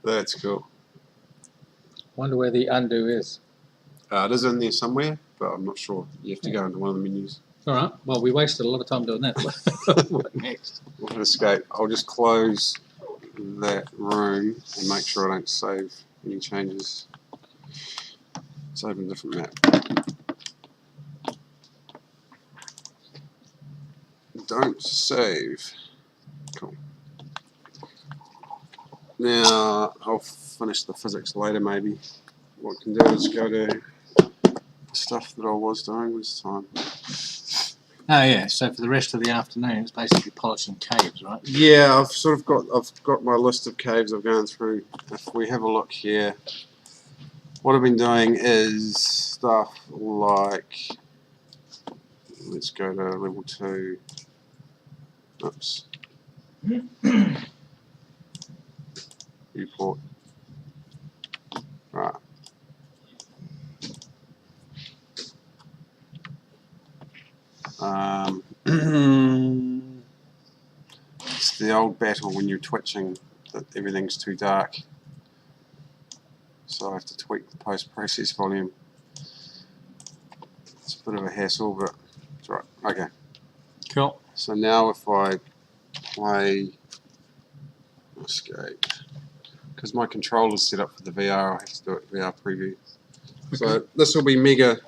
That's cool. Wonder where the undo is. It is in there somewhere, but I'm not sure. You have to go into one of the menus. Alright, well we wasted a lot of time doing that. What next? We'll hit escape. I'll just close that room and make sure I don't save any changes. Save a different map. Don't save. Cool. Now I'll finish the physics later maybe. What I can do is go to the stuff that I was doing this time. Oh yeah, so for the rest of the afternoon it's basically polishing caves, right? Yeah, I've got my list of caves I've gone through. If we have a look here, what I've been doing is stuff like, let's go to level 2. Oops. Viewport. Right. It's the old battle when you're twitching that everything's too dark. so I have to tweak the post-process volume. It's a bit of a hassle, but it's right. Okay. Cool. So now if I play Escape, because my controller's set up for the VR, I have to do it VR preview. So this will be mega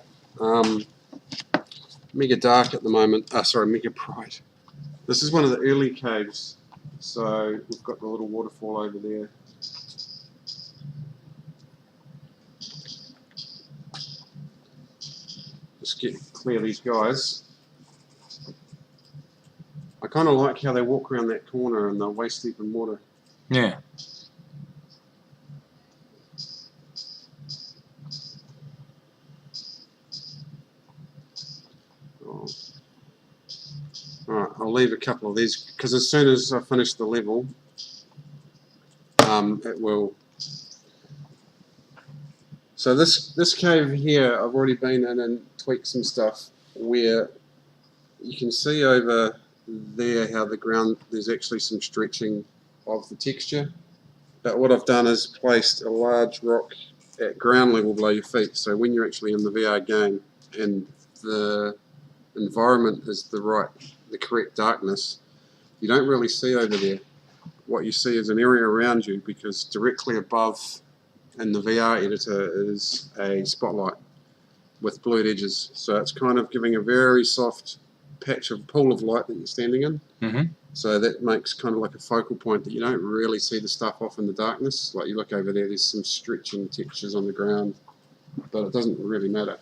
dark at the moment. Sorry, mega bright. This is one of the early caves. So we've got the little waterfall over there. Just clear these guys. I kind of like how they walk around that corner and they're waist deep in water. Yeah. Oh. Alright, I'll leave a couple of these because as soon as I finish the level, it will. So this cave here, I've already been in and tweaked some stuff where you can see over there how the ground, there's actually some stretching of the texture. But what I've done is placed a large rock at ground level below your feet. So when you're actually in the VR game and the environment is the correct darkness, you don't really see over there. What you see is an area around you because directly above in the VR editor is a spotlight with blurred edges. So it's kind of giving a very soft patch of pool of light that you're standing in. Mm-hmm. So that makes kind of like a focal point that you don't really see the stuff off in the darkness. Like you look over there, there's some stretching textures on the ground, but it doesn't really matter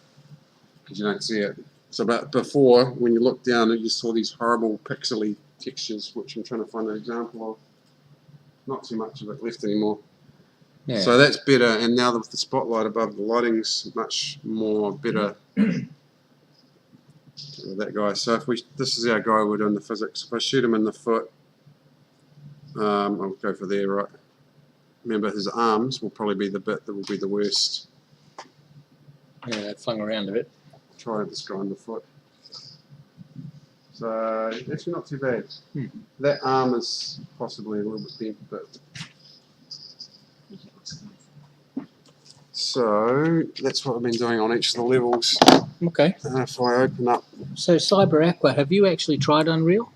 because you don't see it. So but before, when you look down, you saw these horrible pixely textures, which I'm trying to find an example of. Not too much of it left anymore. Yeah. So that's better, and now with the spotlight above, the lighting's much more better. That guy. So if this is our guy we're doing the physics. If I shoot him in the foot, I'll go for there, right? Remember, his arms will probably be the bit that will be the worst. Yeah, that flung around a bit. Try this guy in the foot. So actually not too bad. That arm is possibly a little bit bent, but so that's what I've been doing on each of the levels. Okay. And if I open up, So Cyber Aqua, have you actually tried Unreal?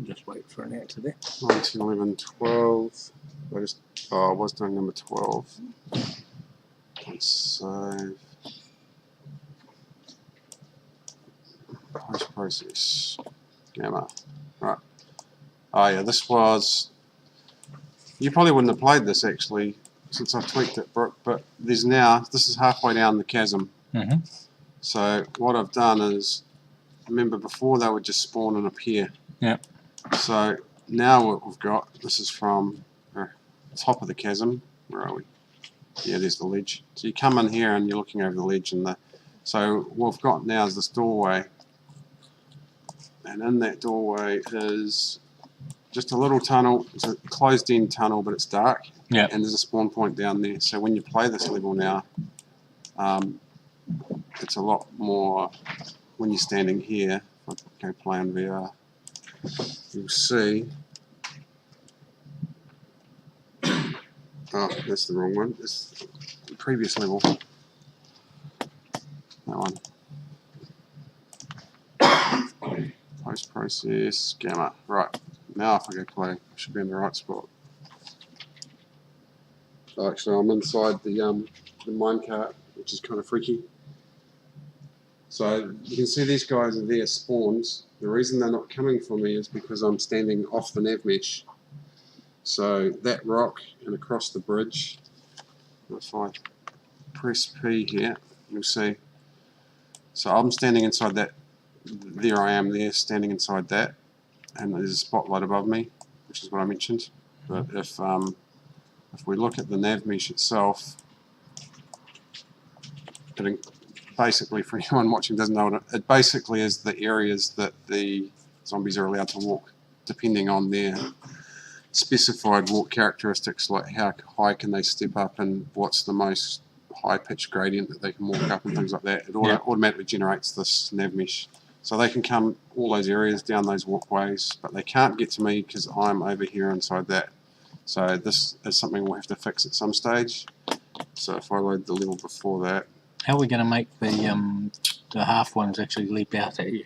Just wait for an answer there. 19, 11, 12. I was doing number 12. Let's save. Post-process. Gamma. Right. Oh yeah, this was. You probably wouldn't have played this actually since I've tweaked it, Brooke, but this is halfway down the chasm. Mm-hmm. So what I've done is, remember before they would just spawn and appear. Yeah. So now what we've got, this is from the top of the chasm. Where are we? Yeah, there's the ledge. So you come in here and you're looking over the ledge, and so what we've got now is this doorway, and in that doorway is just a little tunnel. It's a closed-in tunnel, but it's dark. Yeah. And there's a spawn point down there. So when you play this level now, it's a lot more. When you're standing here, if I go play on VR, you'll see. Oh, that's the wrong one. It's the previous level. That one. Post-process, gamma. Right. Now if I go play, I should be in the right spot. Oh, actually, I'm inside the minecart, which is kind of freaky. So you can see these guys are there spawns. The reason they're not coming for me is because I'm standing off the nav mesh. So that rock and across the bridge, if I press P here, you'll see. So I'm standing inside that. There I am there, standing inside that. And there's a spotlight above me, which is what I mentioned. But if we look at the nav mesh itself, basically, for anyone watching doesn't know it basically is the areas that the zombies are allowed to walk, depending on their specified walk characteristics, like how high can they step up and what's the most high-pitched gradient that they can walk up and things like that. It automatically generates this nav mesh. So they can come all those areas down those walkways, but they can't get to me because I'm over here inside that. So this is something we'll have to fix at some stage. So if I load the level before that, How are we going to make the half ones actually leap out at you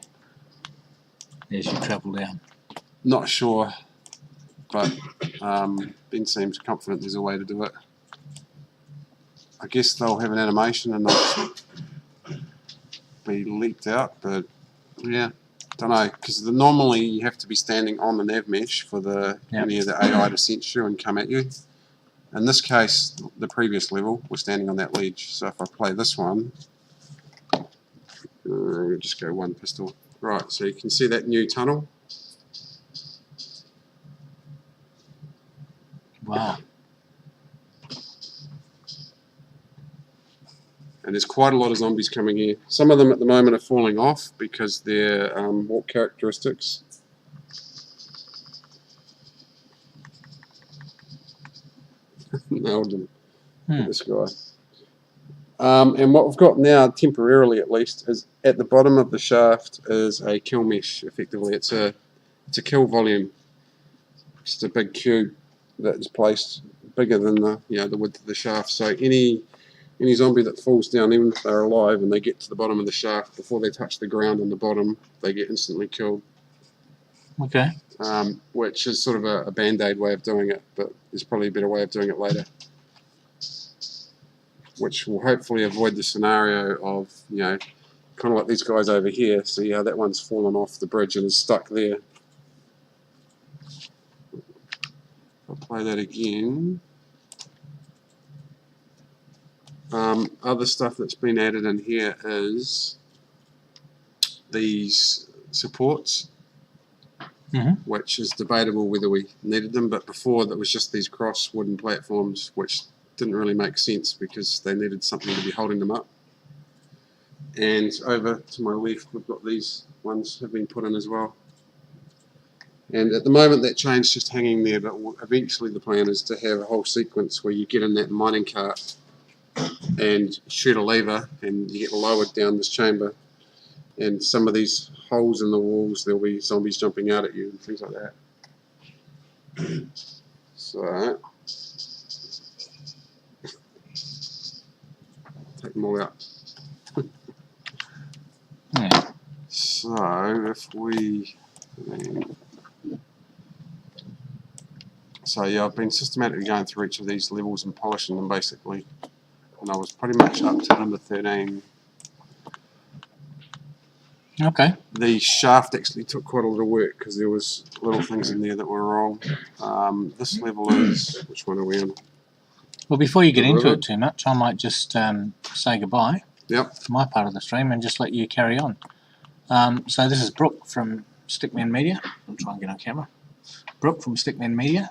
as you travel down? not sure, but Ben seems confident there's a way to do it. I guess they'll have an animation and they'll be leaked out, but yeah, don't know, because normally you have to be standing on the nav mesh for any of the AI to sense you and come at you. In this case, the previous level, we're standing on that ledge. So if I play this one, we'll just go one pistol. Right, so you can see that new tunnel. Wow. And there's quite a lot of zombies coming here. Some of them at the moment are falling off because their walk characteristics. Nailed him. This guy. And what we've got now, temporarily at least, is at the bottom of the shaft is a kill mesh. Effectively, it's a kill volume. Just a big cube that is placed bigger than the width of the shaft. So any zombie that falls down, even if they're alive and they get to the bottom of the shaft, before they touch the ground on the bottom, they get instantly killed. Okay. Which is sort of a band-aid way of doing it, but there's probably a better way of doing it later, which will hopefully avoid the scenario of, kind of like these guys over here. See how that one's fallen off the bridge and is stuck there. I'll play that again. Other stuff that's been added in here is these supports, which is debatable whether we needed them, but before that was just these cross wooden platforms, which didn't really make sense because they needed something to be holding them up. And over to my left, we've got these ones have been put in as well. And at the moment that chain's just hanging there, but eventually the plan is to have a whole sequence where you get in that mining cart and shoot a lever and you get lowered down this chamber, and some of these holes in the walls, there'll be zombies jumping out at you and things like that. So take them all out. Yeah. So if we I've been systematically going through each of these levels and polishing them basically, and I was pretty much up to number 13. Okay. The shaft actually took quite a lot of work because there was little things in there that were wrong. This level is, which one are we on? Well, before you get into it too much, I might just say goodbye. Yep. For my part of the stream and just let you carry on. So this is Brooke from Stickman Media. I'll try and get on camera. Brooke from Stickman Media.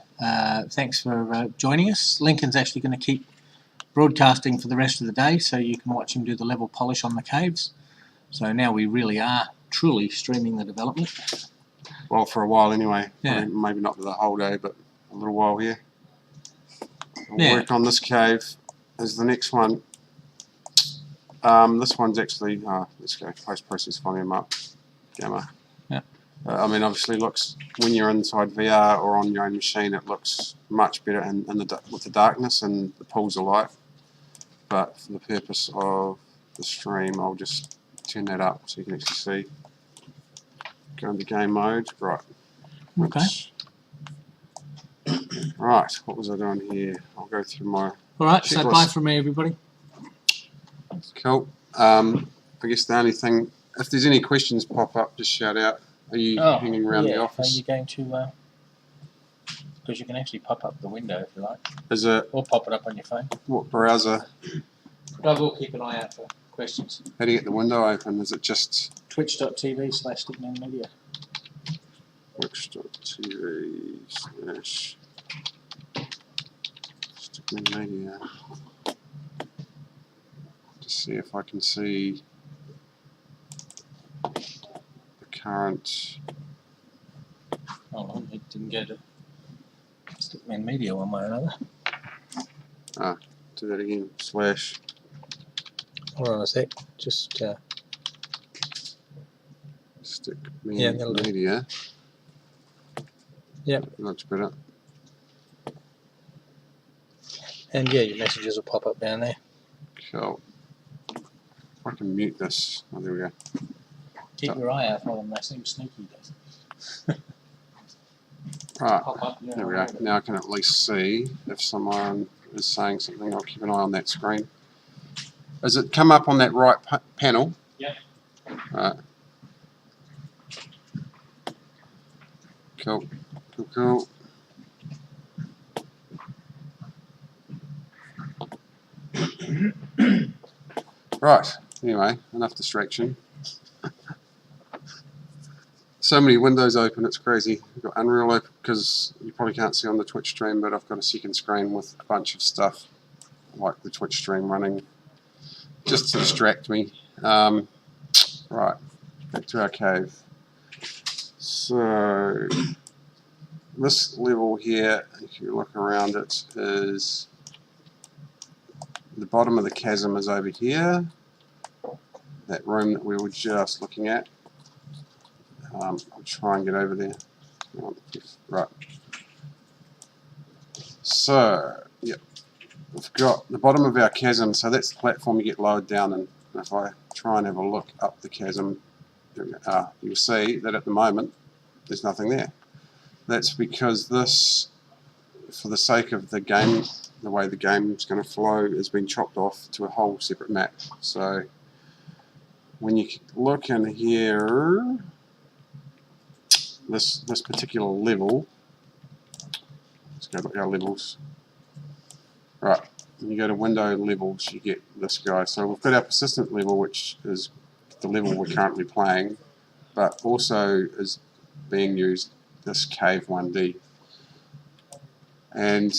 Thanks for joining us. Lincoln's actually going to keep broadcasting for the rest of the day, so you can watch him do the level polish on the caves. So now we really are truly streaming the development. Well, for a while anyway. Yeah. I mean, maybe not the whole day, but a little while here. We'll work on this cave as the next one. This one's actually, let's go post-process volume up, gamma. Yeah. I mean, obviously looks, when you're inside VR or on your own machine, it looks much better with the darkness and the pools of light. But for the purpose of the stream, I'll just turn that up so you can actually see. Go into game mode, right. Okay. Right, what was I doing here? I'll go through my Alright, so checklist. bye from me, everybody. Cool. I guess the only thing, if there's any questions pop up, just shout out. Are you hanging around the office? Are you going to, because you can actually pop up the window if you like, Is it, or pop it up on your phone. what browser? But I will keep an eye out for questions. How do you get the window open? Is it just Twitch.tv/Stickman Media. twitch.tv/Stickman Media. Just see if I can see the current. Hold on, it didn't go to Stickman Media one way or another. Do that again. / Hold on a sec. Just Stickman Yeah, that'll do. Media. Yep. Much better. And yeah, your messages will pop up down there. Cool. If I can mute this. Oh, there we go. Keep your eye out for them, they seem sneaky. Right. Pop up, yeah, There we go. Now I can at least see if someone is saying something. I'll keep an eye on that screen. Has it come up on that right panel? Yeah. Right. Cool. Cool, cool. Right. Anyway, enough distraction. So many windows open, it's crazy. I've got Unreal open because you probably can't see on the Twitch stream, but I've got a second screen with a bunch of stuff like the Twitch stream running just to distract me. Right, back to our cave. So this level here, if you look around it, is the bottom of the chasm is over here. That room that we were just looking at. I'll try and get over there. Right. So, yep. We've got the bottom of our chasm, so that's the platform you get lowered down in. And if I try and have a look up the chasm, you'll see that at the moment there's nothing there. That's because this, for the sake of the game, the way the game is going to flow, has been chopped off to a whole separate map. So when you look in here, this particular level, let's go to our levels. Right, when you go to window levels, you get this guy. So we've got our persistent level, which is the level we're currently playing, but also is being used this cave 1D. And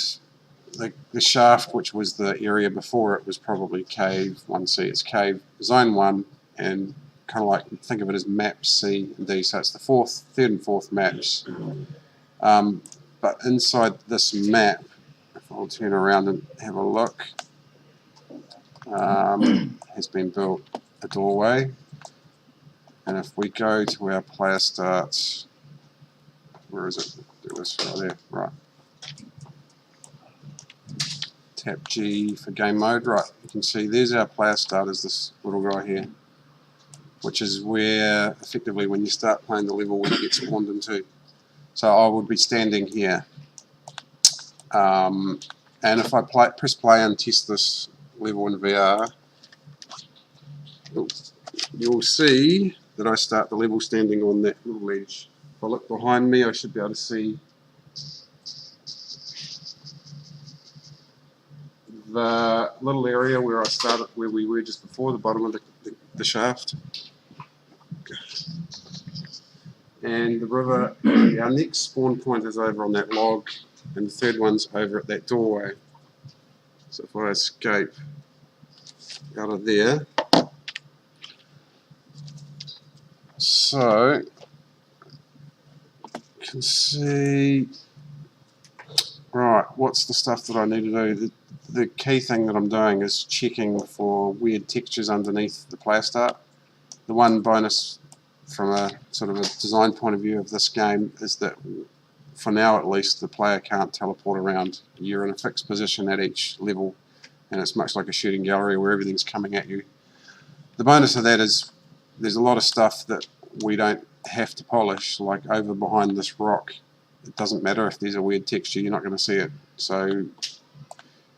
the shaft, which was the area before it, was probably cave 1C. It's cave zone 1, and kind of like think of it as map C and D. So it's the third and fourth maps. But inside this map, if I'll turn around and have a look, has been built a doorway. And if we go to our player starts, where is it? Do this right there. Right. Tap G for game mode. Right. You can see there's our player start as this little guy here, which is where effectively when you start playing the level where you get spawned into. So I would be standing here. And if I press play and test this level in VR, you'll see that I start the level standing on that little ledge. If I look behind me, I should be able to see the little area where I started, where we were just before, the bottom of the shaft. And the river, our next spawn point is over on that log, and the third one's over at that doorway. So if I escape out of there, so you can see, right, what's the stuff that I need to do? The key thing that I'm doing is checking for weird textures underneath the player start. The one bonus from a sort of a design point of view of this game is that, for now at least, the player can't teleport around. You're in a fixed position at each level, and it's much like a shooting gallery where everything's coming at you. The bonus of that is there's a lot of stuff that we don't have to polish, like over behind this rock. It doesn't matter if there's a weird texture, you're not going to see it. So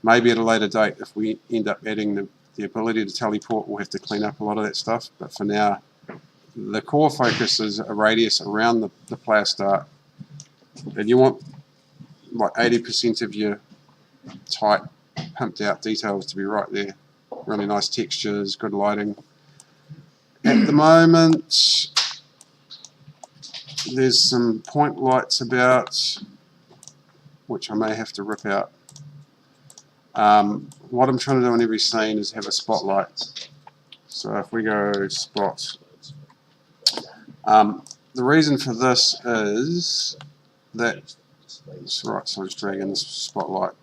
maybe at a later date, if we end up adding the ability to teleport, we'll have to clean up a lot of that stuff. But for now, the core focus is a radius around the player start. And you want like 80% of your tight, pumped out details to be right there. Really nice textures, good lighting. At the moment, there's some point lights about, which I may have to rip out. What I'm trying to do in every scene is have a spotlight. So if we go spot, the reason for this is that, right, so I'm just dragging this spotlight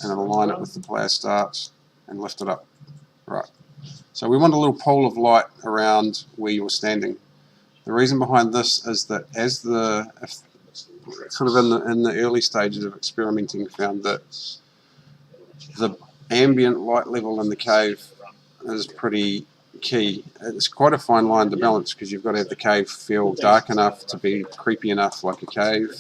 and I'll align it with the player starts and lift it up. Right. So we want a little pole of light around where you're standing. The reason behind this is that as sort of in the early stages of experimenting, found that the ambient light level in the cave is pretty key. It's quite a fine line to balance because you've got to have the cave feel dark enough to be creepy enough like a cave.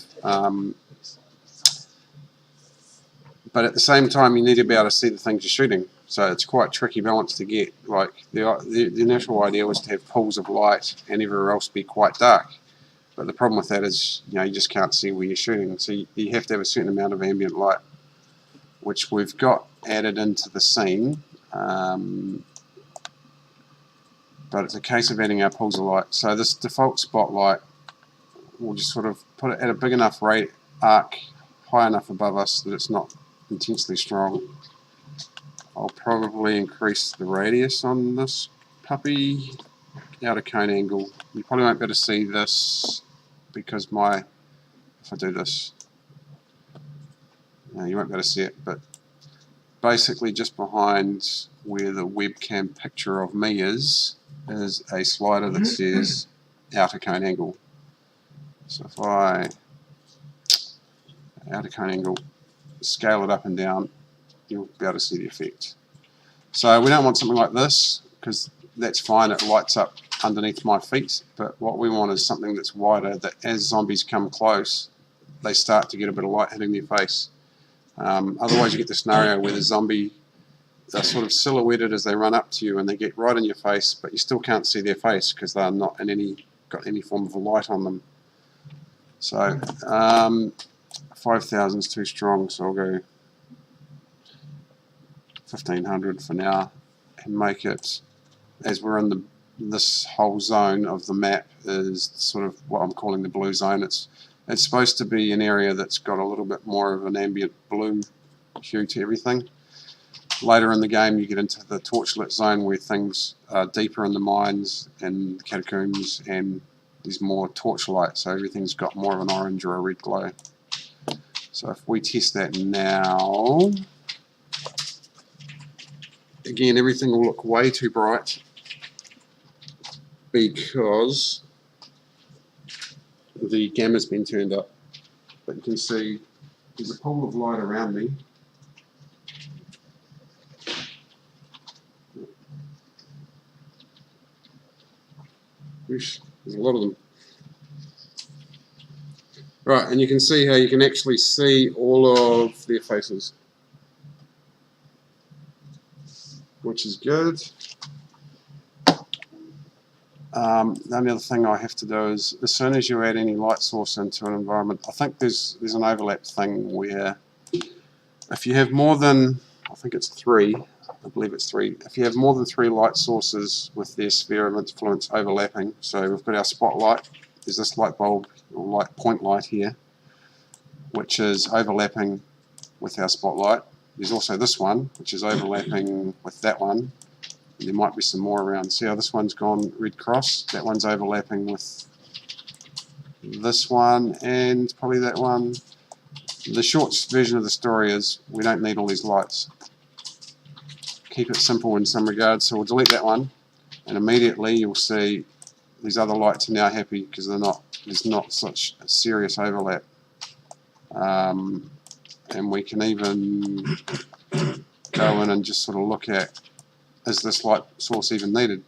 But at the same time, you need to be able to see the things you're shooting. So it's quite tricky balance to get. Like the initial idea was to have pools of light and everywhere else be quite dark. But the problem with that is, you just can't see where you're shooting. So you have to have a certain amount of ambient light, which we've got added into the scene. But it's a case of adding our pools of light. So this default spotlight, we'll just sort of put it at a big enough arc, high enough above us that it's not intensely strong. I'll probably increase the radius on this puppy, outer cone angle. You probably won't be able to see this because if I do this, you won't be able to see it, but basically just behind where the webcam picture of me is a slider that says outer cone angle. So if I outer cone angle, scale it up and down, you'll be able to see the effect. So we don't want something like this because that's fine, it lights up underneath my feet, but what we want is something that's wider, that as zombies come close they start to get a bit of light hitting their face. Otherwise you get the scenario where the zombie, they're sort of silhouetted as they run up to you and they get right in your face, but you still can't see their face because they're not got any form of a light on them. So 5,000 is too strong, so I'll go 1,500 for now and make it, as we're in this whole zone of the map is sort of what I'm calling the blue zone. It's supposed to be an area that's got a little bit more of an ambient blue hue to everything. Later in the game you get into the torchlit zone where things are deeper in the mines and the catacombs and there's more torchlight, so everything's got more of an orange or a red glow. So if we test that now, again everything will look way too bright because the gamma's been turned up. But you can see there's a pool of light around me. Oosh, there's a lot of them. Right, and you can see how you can actually see all of their faces, which is good. The only other thing I have to do is, as soon as you add any light source into an environment, I think there's an overlap thing where if you have more than, I think it's 3, I believe it's 3, if you have more than 3 light sources with their sphere of influence overlapping, so we've got our spotlight, there's this light bulb or light point light here, which is overlapping with our spotlight. There's also this one, which is overlapping with that one. There might be some more around. See how this one's gone red cross? That one's overlapping with this one and probably that one. The short version of the story is we don't need all these lights. Keep it simple in some regards. So we'll delete that one, and immediately you'll see these other lights are now happy because there's not such a serious overlap. And we can even go in and just sort of look at, is this light source even needed?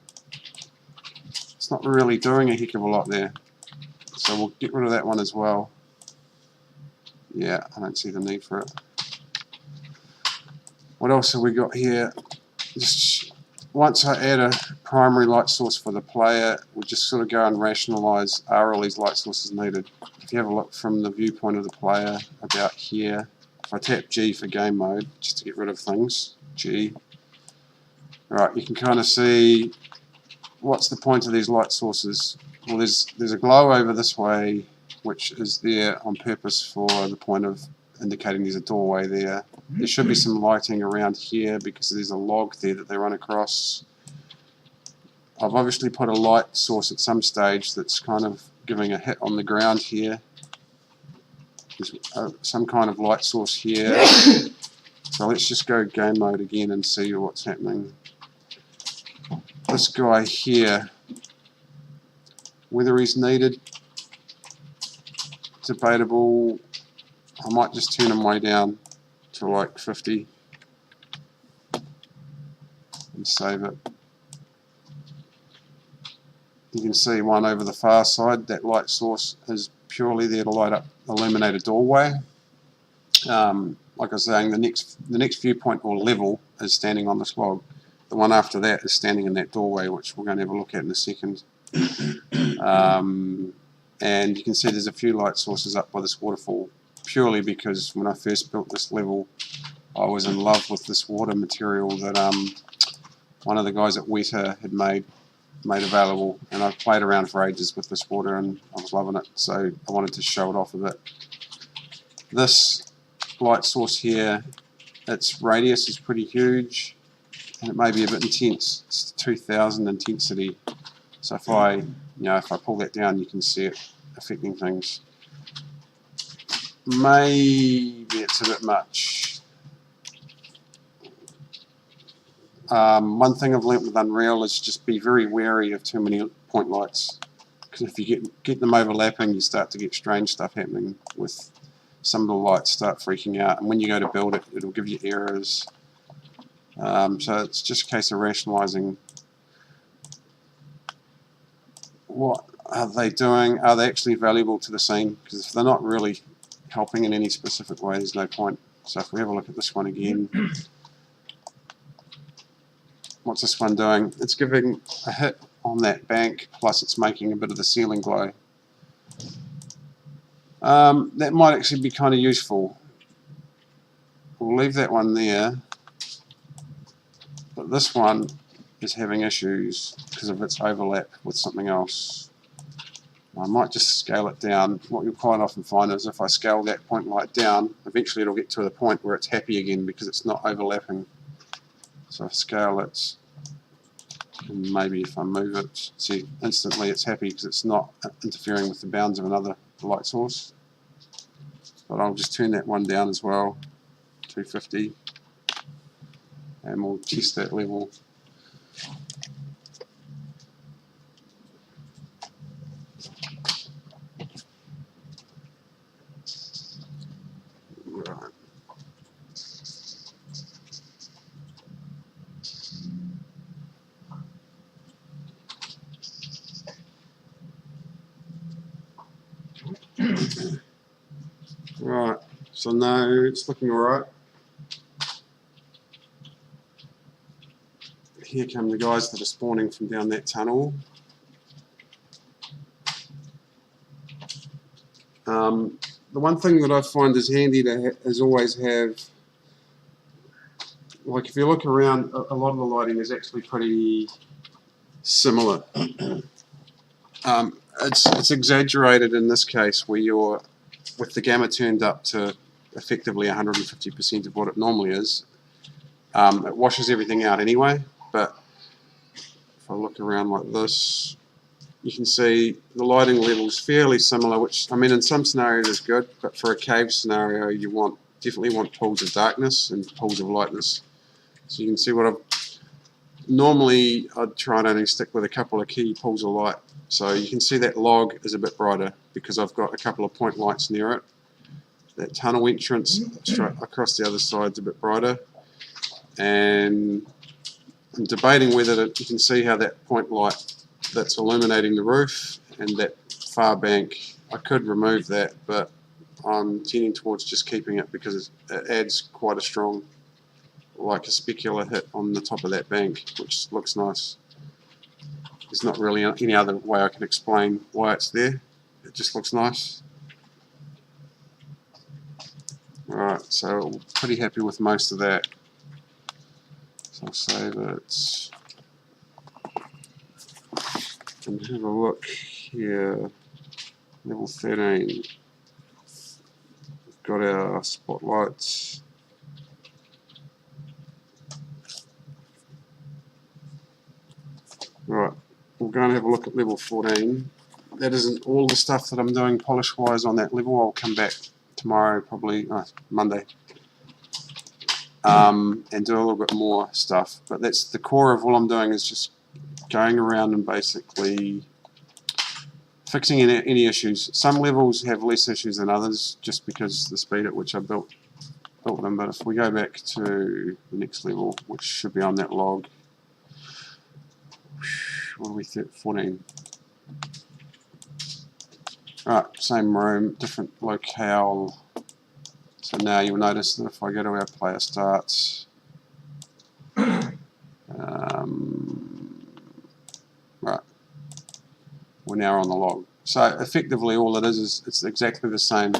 It's not really doing a heck of a lot there. So we'll get rid of that one as well. Yeah, I don't see the need for it. What else have we got here? Just once I add a primary light source for the player, we'll just sort of go and rationalize, are all these light sources needed? If you have a look from the viewpoint of the player about here, if I tap G for game mode, just to get rid of things, G, right, you can kind of see what's the point of these light sources. Well, there's a glow over this way, which is there on purpose for the point of indicating there's a doorway there. There should be some lighting around here because there's a log there that they run across. I've obviously put a light source at some stage that's kind of giving a hit on the ground here. There's some kind of light source here. So let's just go game mode again and see what's happening. This guy here, whether he's needed, debatable. I might just turn him way down to like 50. Just save it. You can see one over the far side. That light source is purely there to light up, illuminate a doorway. Like I was saying, the next viewpoint or level is standing on this log. The one after that is standing in that doorway, which we're going to have a look at in a second. And you can see there's a few light sources up by this waterfall, purely because when I first built this level, I was in love with this water material that one of the guys at Weta had made available, and I've played around for ages with this water and I was loving it, so I wanted to show it off a bit. This light source here, its radius is pretty huge and it may be a bit intense. It's 2000 intensity, so if I pull that down, you can see it affecting things. Maybe it's a bit much. One thing I've learnt with Unreal is just be very wary of too many point lights, because if you get them overlapping, you start to get strange stuff happening with some of the lights start freaking out, and when you go to build it, it'll give you errors. So it's just a case of rationalizing what are they doing, are they actually valuable to the scene, because if they're not really helping in any specific way, there's no point. So if we have a look at this one again, what's this one doing? It's giving a hit on that bank, plus it's making a bit of the ceiling glow. That might actually be kind of useful. We'll leave that one there, but this one is having issues because of its overlap with something else. I might just scale it down. What you'll quite often find is if I scale that point light down, eventually it'll get to the point where it's happy again because it's not overlapping. So if I scale it, and maybe if I move it, see, instantly it's happy because it's not interfering with the bounds of another light source. But I'll just turn that one down as well, 250, and we'll test that level. Right. Right, so now it's looking alright. Here come the guys that are spawning from down that tunnel. The one thing that I find is handy to is always have, like if you look around, a lot of the lighting is actually pretty similar. It's exaggerated in this case where you're with the gamma turned up to effectively 150% of what it normally is. It washes everything out anyway, but if I look around like this, you can see the lighting level is fairly similar, which I mean in some scenarios is good, but for a cave scenario you definitely want pools of darkness and pools of lightness. So you can see what normally I'd try and only stick with a couple of key pools of light. So you can see that log is a bit brighter because I've got a couple of point lights near it. That tunnel entrance straight across the other side's a bit brighter. And I'm debating whether you can see how that point light that's illuminating the roof and that far bank, I could remove that, but I'm tending towards just keeping it because it adds quite a strong, like a specular hit on the top of that bank, which looks nice. There's not really any other way I can explain why it's there. It just looks nice. Alright, so I'm pretty happy with most of that. So I'll save it. And have a look here. Level 13. We've got our spotlights. Right, we'll go and have a look at level 14. That isn't all the stuff that I'm doing polish wise on that level. I'll come back tomorrow, probably Monday, and do a little bit more stuff. But that's the core of all I'm doing, is just going around and basically fixing any issues. Some levels have less issues than others just because the speed at which I built them. But if we go back to the next level, which should be on that log, what are we, 14. Right, same room, different locale. So now you'll notice that if I go to our player starts, right, we're now on the log. So effectively all it is it's exactly the same.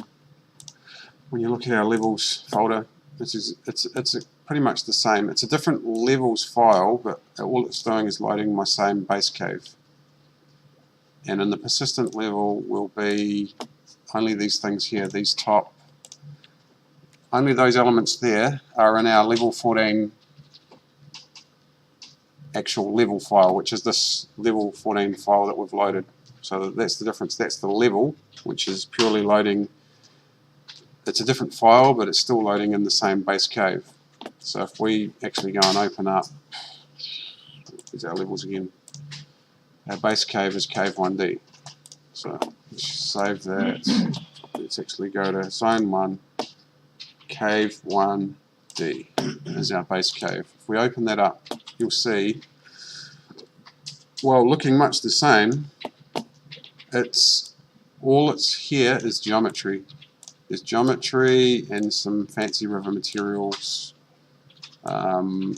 When you look at our levels folder, it's pretty much the same. It's a different levels file, but all it's doing is loading my same base cave. And in the persistent level will be only these things here, these top. Only those elements there are in our level 14 actual level file, which is this level 14 file that we've loaded. So that's the difference. That's the level, which is purely loading. It's a different file, but it's still loading in the same base cave. So if we actually go and open up, here's our levels again. Our base cave is cave 1D. So let's save that. Let's actually go to zone 1, cave 1D is our base cave. If we open that up, you'll see, well, looking much the same, all it's here is geometry. There's geometry and some fancy river materials. Not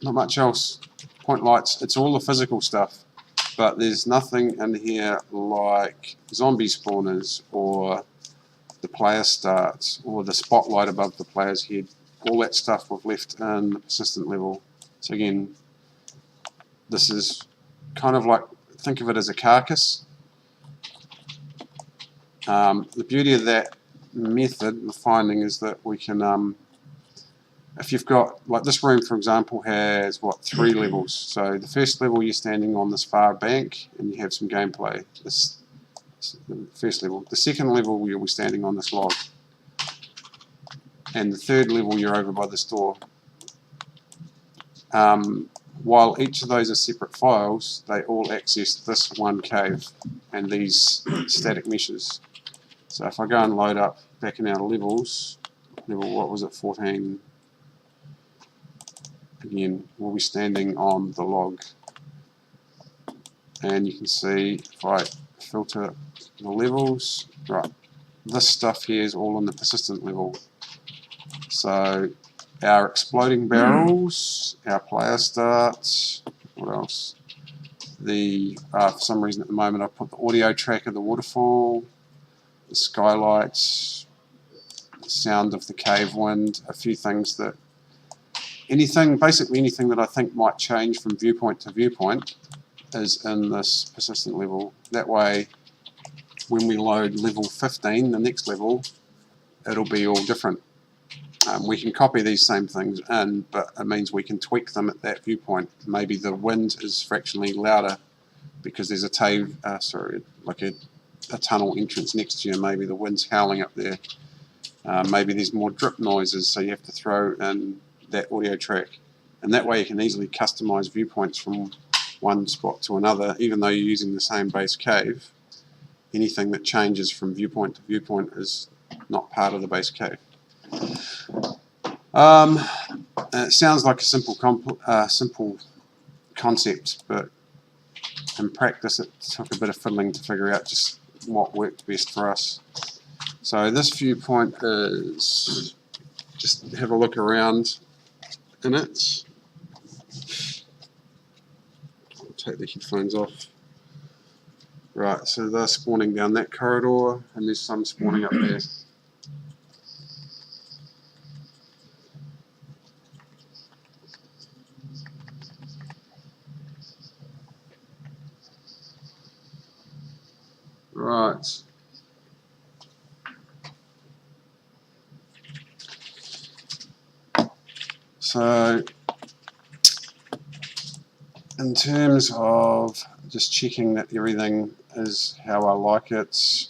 much else. Point lights, it's all the physical stuff. But there's nothing in here like zombie spawners or the player starts or the spotlight above the player's head. All that stuff we've left in the persistent level. So again, this is kind of like, think of it as a carcass. The beauty of that method, the finding, is that we can, if you've got, like this room for example has what, 3 levels. So the first level you're standing on this far bank and you have some gameplay. This the first level. The second level you'll be standing on this log. And the third level you're over by this door. While each of those are separate files, they all access this one cave and these static meshes. So if I go and load up back in our levels, level, what was it, 14, again, we'll be standing on the log. And you can see, if I filter the levels, right, this stuff here is all in the persistent level. So our exploding barrels, our player starts, what else? For some reason at the moment I put the audio track of the waterfall, the skylights, the sound of the cave wind, a few things that, basically anything that I think might change from viewpoint to viewpoint is in this persistent level. That way, when we load level 15, the next level, it'll be all different. We can copy these same things in, but it means we can tweak them at that viewpoint. Maybe the wind is fractionally louder because there's a tunnel entrance next to you. Maybe the wind's howling up there. Maybe there's more drip noises, so you have to throw in that audio track. And that way you can easily customize viewpoints from one spot to another, even though you're using the same base cave. Anything that changes from viewpoint to viewpoint is not part of the base cave. It sounds like a simple concept, but in practice it took a bit of fiddling to figure out just what worked best for us. So this viewpoint is, just have a look around in it. I'll take the headphones off. Right, so they're spawning down that corridor, and there's some spawning up there. Right. So, in terms of just checking that everything is how I like it,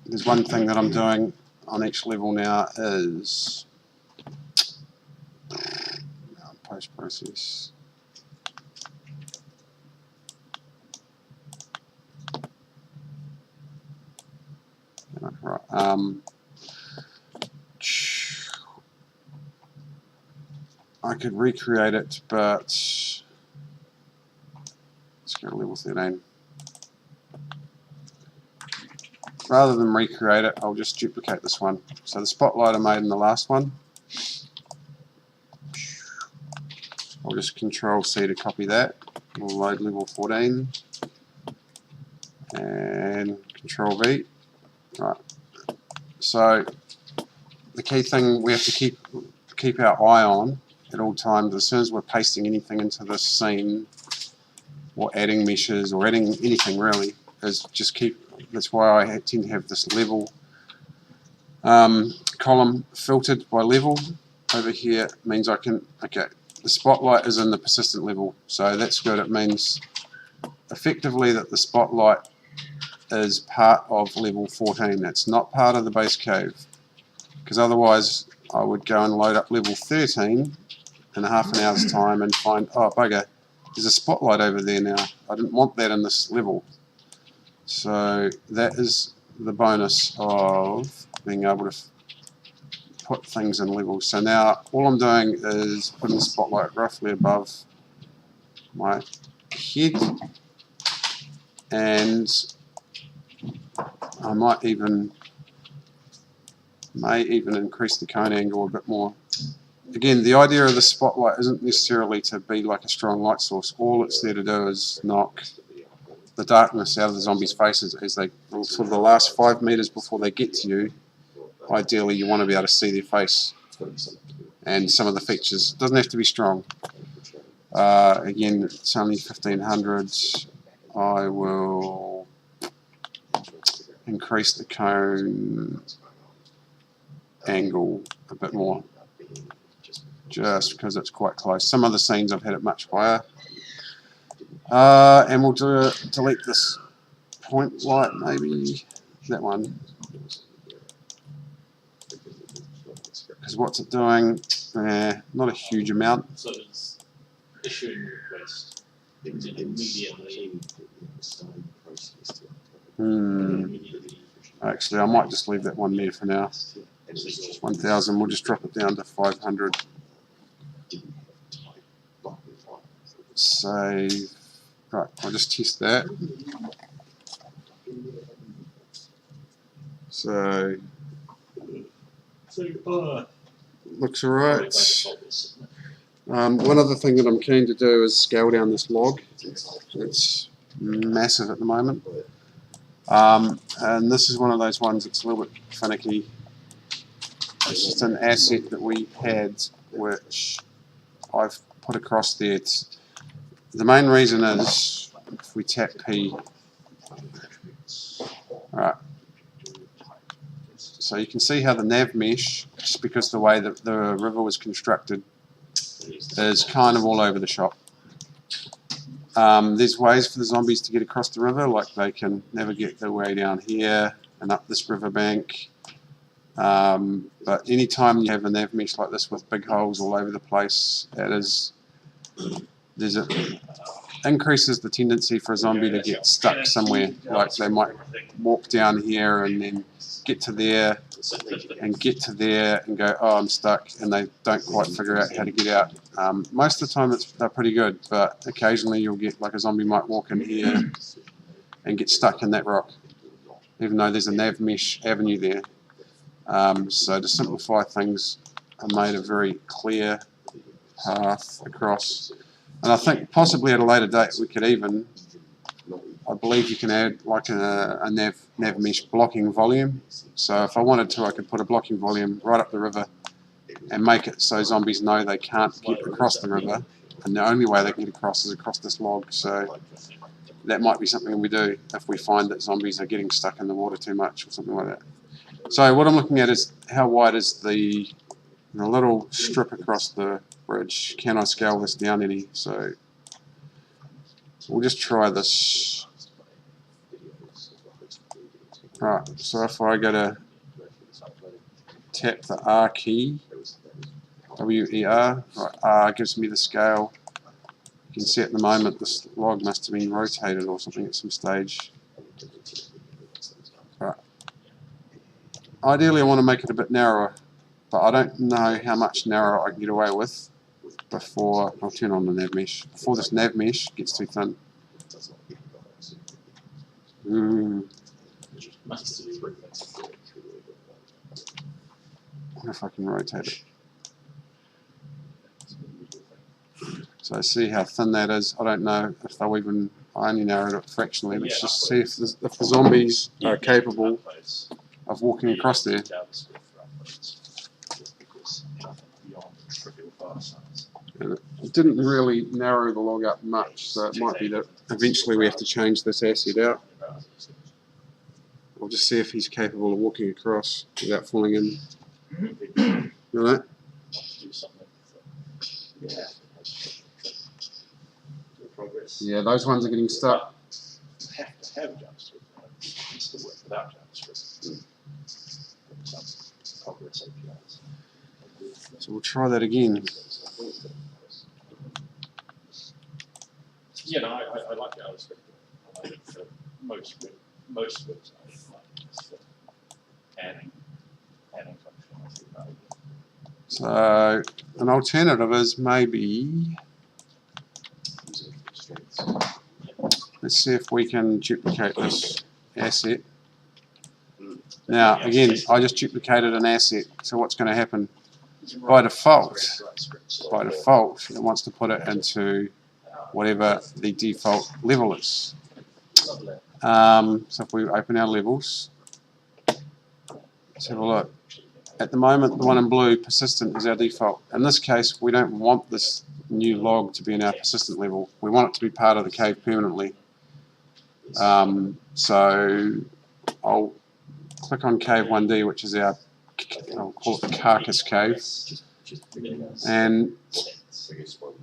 there's one thing that I'm doing on each level now is post-process. Right. I could recreate it, but let's go to level 13. Rather than recreate it, I'll just duplicate this one. So the spotlight I made in the last one, I'll just Control C to copy that. We'll load level 14 and Control V. Right. So the key thing we have to keep our eye on at all times, as soon as we're pasting anything into this scene, or adding meshes, or adding anything really, is just keep. That's why I tend to have this level column filtered by level. Over here means I can. Okay, the spotlight is in the persistent level, so that's good. It means effectively that the spotlight is part of level 14. It's not part of the base cave, because otherwise I would go and load up level 13 in half an hour's time and find, oh bugger, there's a spotlight over there now. I didn't want that in this level. So that is the bonus of being able to put things in levels. So now all I'm doing is putting the spotlight roughly above my head, and I may even increase the cone angle a bit more. Again, the idea of the spotlight isn't necessarily to be like a strong light source. All it's there to do is knock the darkness out of the zombies' faces as they, sort of the last 5 meters before they get to you. Ideally, you want to be able to see their face and some of the features. It doesn't have to be strong. Again, it's only 1500. I will increase the cone angle a bit more, just because it's quite close. Some other scenes I've had it much higher. And we'll delete this point light, maybe that one, because what's it doing? Not a huge amount. So it's issuing a request immediately. Actually, I might just leave that one there for now. 1000, we'll just drop it down to 500. Save. Right, I'll just test that. So, looks alright. One other thing that I'm keen to do is scale down this log. It's massive at the moment. And this is one of those ones that's a little bit finicky. It's just an asset that we had, which I've put across there. The main reason is, if we tap P, right, so you can see how the nav mesh, just because the way that the river was constructed, is kind of all over the shop. There's ways for the zombies to get across the river, like they can navigate their way down here and up this riverbank. But anytime you have a nav mesh like this with big holes all over the place, increases the tendency for a zombie to get stuck somewhere. Like they might walk down here and then get to there and get to there and go, oh, I'm stuck, and they don't quite figure out how to get out. Most of the time they're pretty good, but occasionally you'll get like a zombie might walk in here and get stuck in that rock, even though there's a nav mesh avenue there. So to simplify things, I made a very clear path across. And I think possibly at a later date we could even, I believe you can add like a nav mesh blocking volume. So if I wanted to, I could put a blocking volume right up the river and make it so zombies know they can't get across the river, and the only way they can get across is across this log. So that might be something we do if we find that zombies are getting stuck in the water too much or something like that. So what I'm looking at is how wide is the little strip across the bridge. Can I scale this down any? So we'll just try this. Right, so if I go to tap the R key, W-E-R, right, R gives me the scale. You can see at the moment this log must have been rotated or something at some stage. Right. Ideally I want to make it a bit narrower, but I don't know how much narrower I can get away with. before I'll turn on the nav mesh. Before this nav mesh gets too thin. I wonder if I can rotate it. So see how thin that is. I don't know if they'll even. I only narrowed it fractionally. Let's just see if the zombies are capable of walking across there. And it didn't really narrow the log up much, so it might be that eventually we have to change this asset out. I'll just see if he's capable of walking across without falling in. You know that? Yeah, those ones are getting stuck. Have to have JavaScript. It still work without JavaScript. Progress APIs. So we'll try that again. Yeah, no, I like JavaScript. I like it for most websites. For adding functionality. So an alternative is maybe, let's see if we can duplicate this asset. Now again, I just duplicated an asset, so what's going to happen? By default, it wants to put it into whatever the default level is. So if we open our levels, let's have a look. At the moment, the one in blue, persistent, is our default. In this case, we don't want this new log to be in our persistent level. We want it to be part of the cave permanently. So I'll click on cave 1D, which is our, I'll call it the carcass cave, and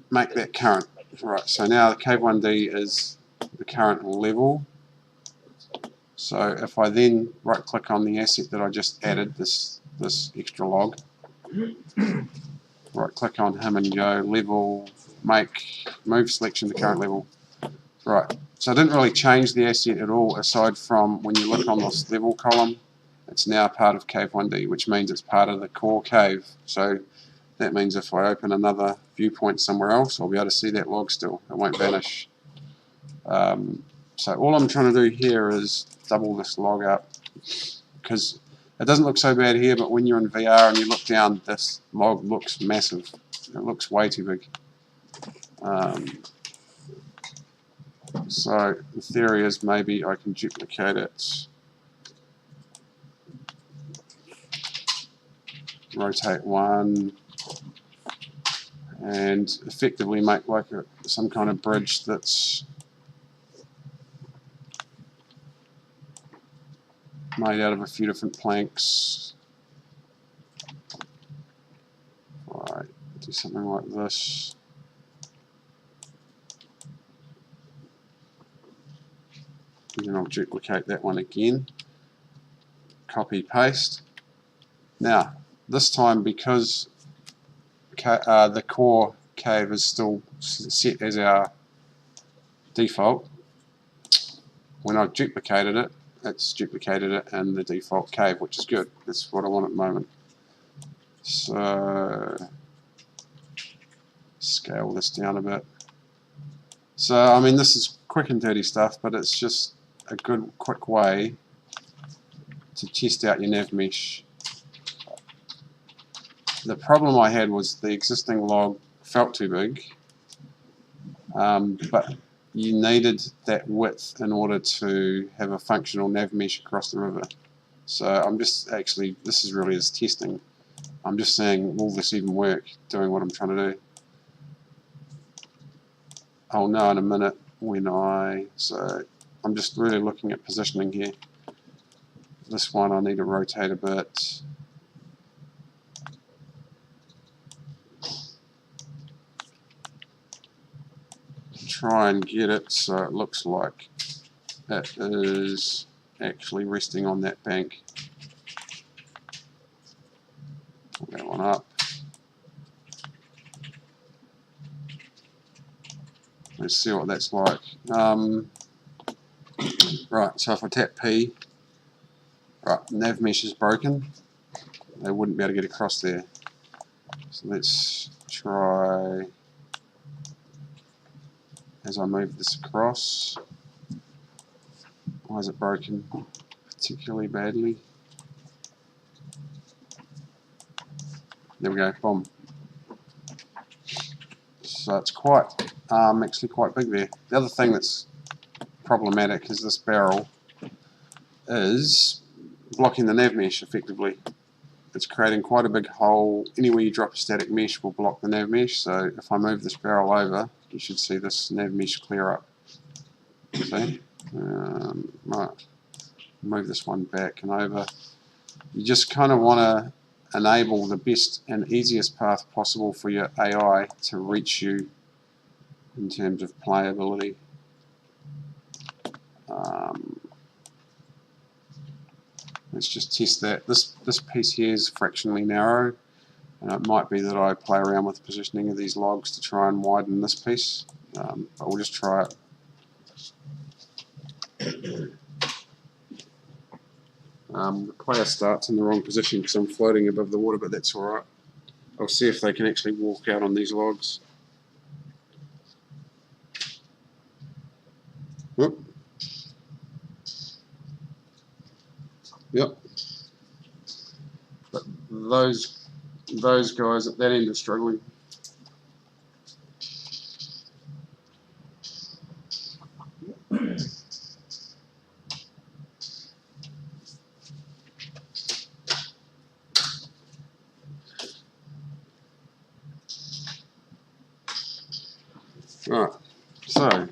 make that current. Right, so now the cave 1D is the current level. So if I then right click on the asset that I just added, this extra log, right click on him and go level, move selection to current level. Right, so I didn't really change the asset at all, aside from when you look on this level column, it's now part of cave 1D, which means it's part of the core cave. So that means if I open another viewpoint somewhere else, I'll be able to see that log still. It won't vanish. So all I'm trying to do here is double this log up, because it doesn't look so bad here, but when you're in VR and you look down, this log looks massive. It looks way too big. So the theory is maybe I can duplicate it, rotate one, and effectively make like some kind of bridge that's made out of a few different planks. Right, do something like this. And then I'll duplicate that one again. Copy, paste. Now, this time, because the core cave is still set as our default, when I've duplicated it, it's duplicated it in the default cave, which is good. That's what I want at the moment. So, scale this down a bit. So, I mean, this is quick and dirty stuff, but it's just a good, quick way to test out your nav mesh. The problem I had was the existing log felt too big, but you needed that width in order to have a functional nav mesh across the river. So I'm just actually, this is really as testing. I'm just saying, will this even work, doing what I'm trying to do? I'll know in a minute when so I'm just really looking at positioning here. This one I need to rotate a bit. Try and get it so it looks like it is actually resting on that bank. Pull that one up. Let's see what that's like. Right, so if I tap P, right, nav mesh is broken. They wouldn't be able to get across there. So let's try, as I move this across, why is it broken particularly badly? There we go, boom. So it's quite, actually quite big there. The other thing that's problematic is this barrel is blocking the nav mesh effectively. It's creating quite a big hole. Anywhere you drop a static mesh will block the nav mesh, so if I move this barrel over, you should see this nav mesh clear up. See? Right. Move this one back and over. You just kind of want to enable the best and easiest path possible for your AI to reach you in terms of playability. Let's just test that. This piece here is fractionally narrow, and it might be that I play around with the positioning of these logs to try and widen this piece, but we'll just try it. The player starts in the wrong position because I'm floating above the water, but that's alright. I'll see if they can actually walk out on these logs. Whoop. Yep. But those guys at that end are struggling. Right, so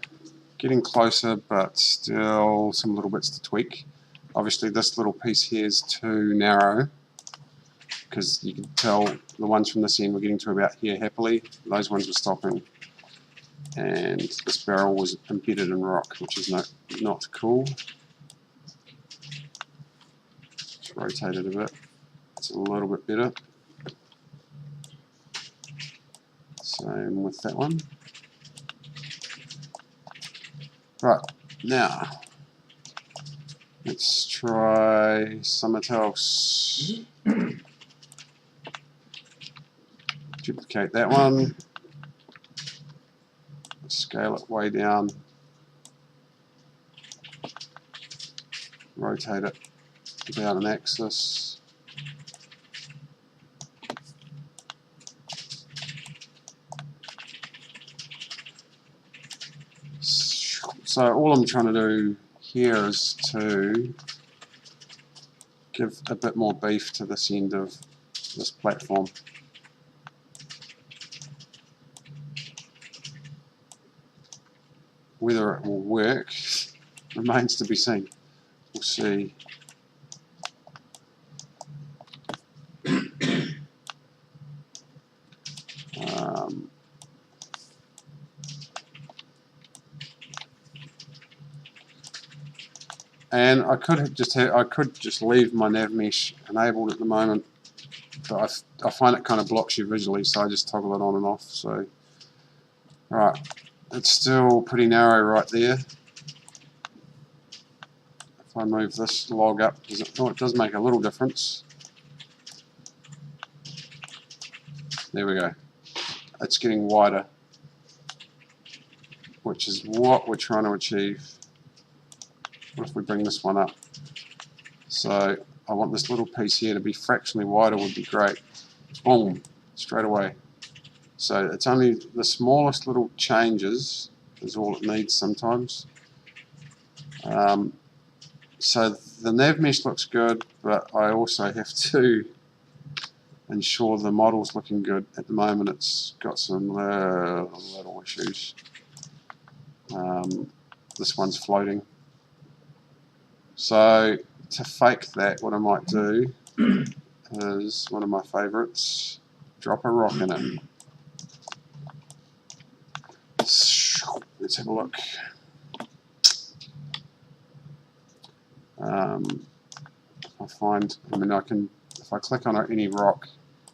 getting closer, but still some little bits to tweak. Obviously this little piece here is too narrow, because you can tell the ones from this end were getting to about here happily, those ones were stopping, and this barrel was embedded in rock, which is not cool. Just rotate it a bit, it's a little bit better. Same with that one. Right, now let's try something else. Duplicate that one, scale it way down, rotate it about an axis. So all I'm trying to do here is to give a bit more beef to this end of this platform. Whether it will work remains to be seen. We'll see. And I could just leave my nav mesh enabled at the moment, but I find it kind of blocks you visually, so I just toggle it on and off. So, right, it's still pretty narrow right there. If I move this log up, it does make a little difference. There we go. It's getting wider, which is what we're trying to achieve. What if we bring this one up? So I want this little piece here to be fractionally wider, would be great. Boom, straight away. So it's only the smallest little changes is all it needs sometimes. So the nav mesh looks good, but I also have to ensure the model's looking good. At the moment it's got some little issues. This one's floating. So to fake that, what I might do is one of my favorites, drop a rock in it. Let's have a look. If I click on any rock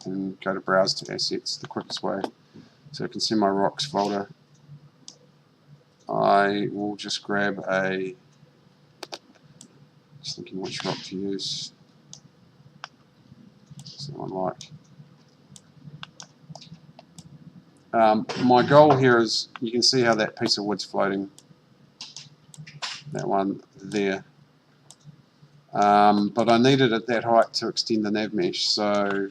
and go to browse to assets, the quickest way, so I can see my rocks folder, I will just grab just thinking which rock to use. What's that one like? My goal here is, you can see how that piece of wood's floating, that one there. But I needed at that height to extend the nav mesh, so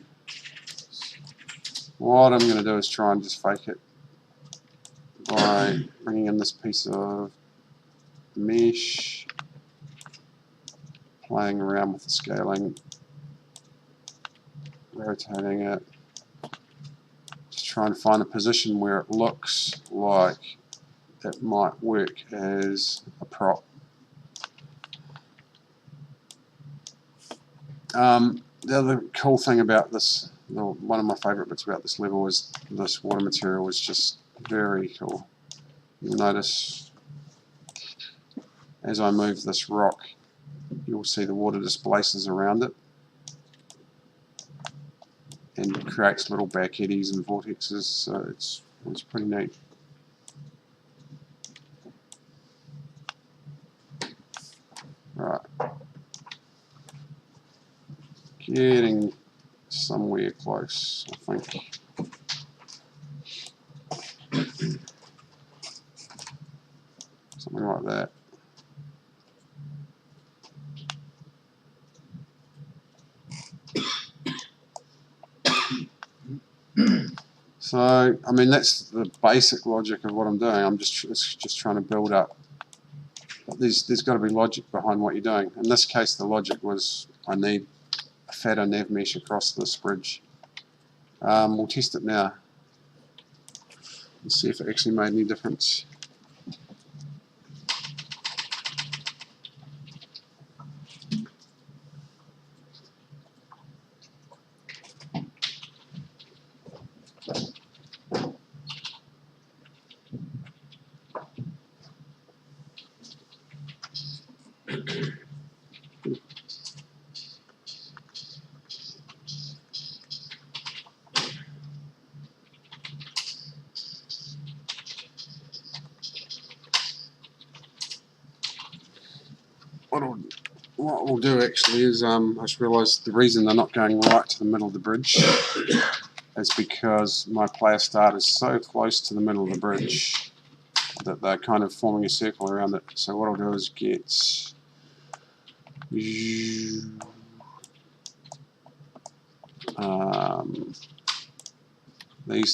what I'm going to do is try and just fake it by bringing in this piece of mesh, playing around with the scaling, rotating it, just trying to find a position where it looks like it might work as a prop. The other cool thing about this, one of my favourite bits about this level is this water material is just very cool. You'll notice as I move this rock, you'll see the water displaces around it and creates little back eddies and vortexes, so it's pretty neat. Right. Getting somewhere close, I think. Something like that. So, I mean, that's the basic logic of what I'm doing. It's just trying to build up. But there's got to be logic behind what you're doing. In this case, the logic was I need a fatter nav mesh across this bridge. We'll test it now and see if it actually made any difference. What we'll do actually is, I just realised the reason they're not going right to the middle of the bridge is because my player start is so close to the middle of the bridge that they're kind of forming a circle around it. So what I'll do is get these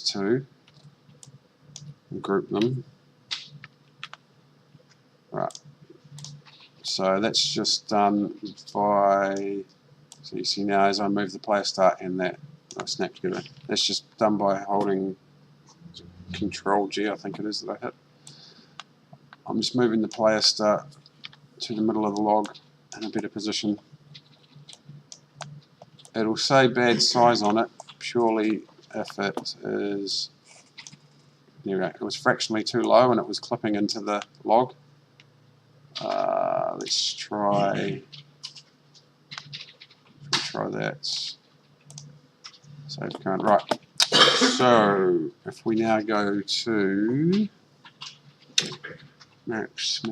two and group them. Right. So that's just done by, so you see now as I move the player start and that snap together, that's just done by holding Control G, I think it is, that I hit. I'm just moving the player start to the middle of the log in a better position. It'll say bad size on it purely if it is, there we go, it was fractionally too low and it was clipping into the log. Let's try that. Save current. Right. So if we now go to maps,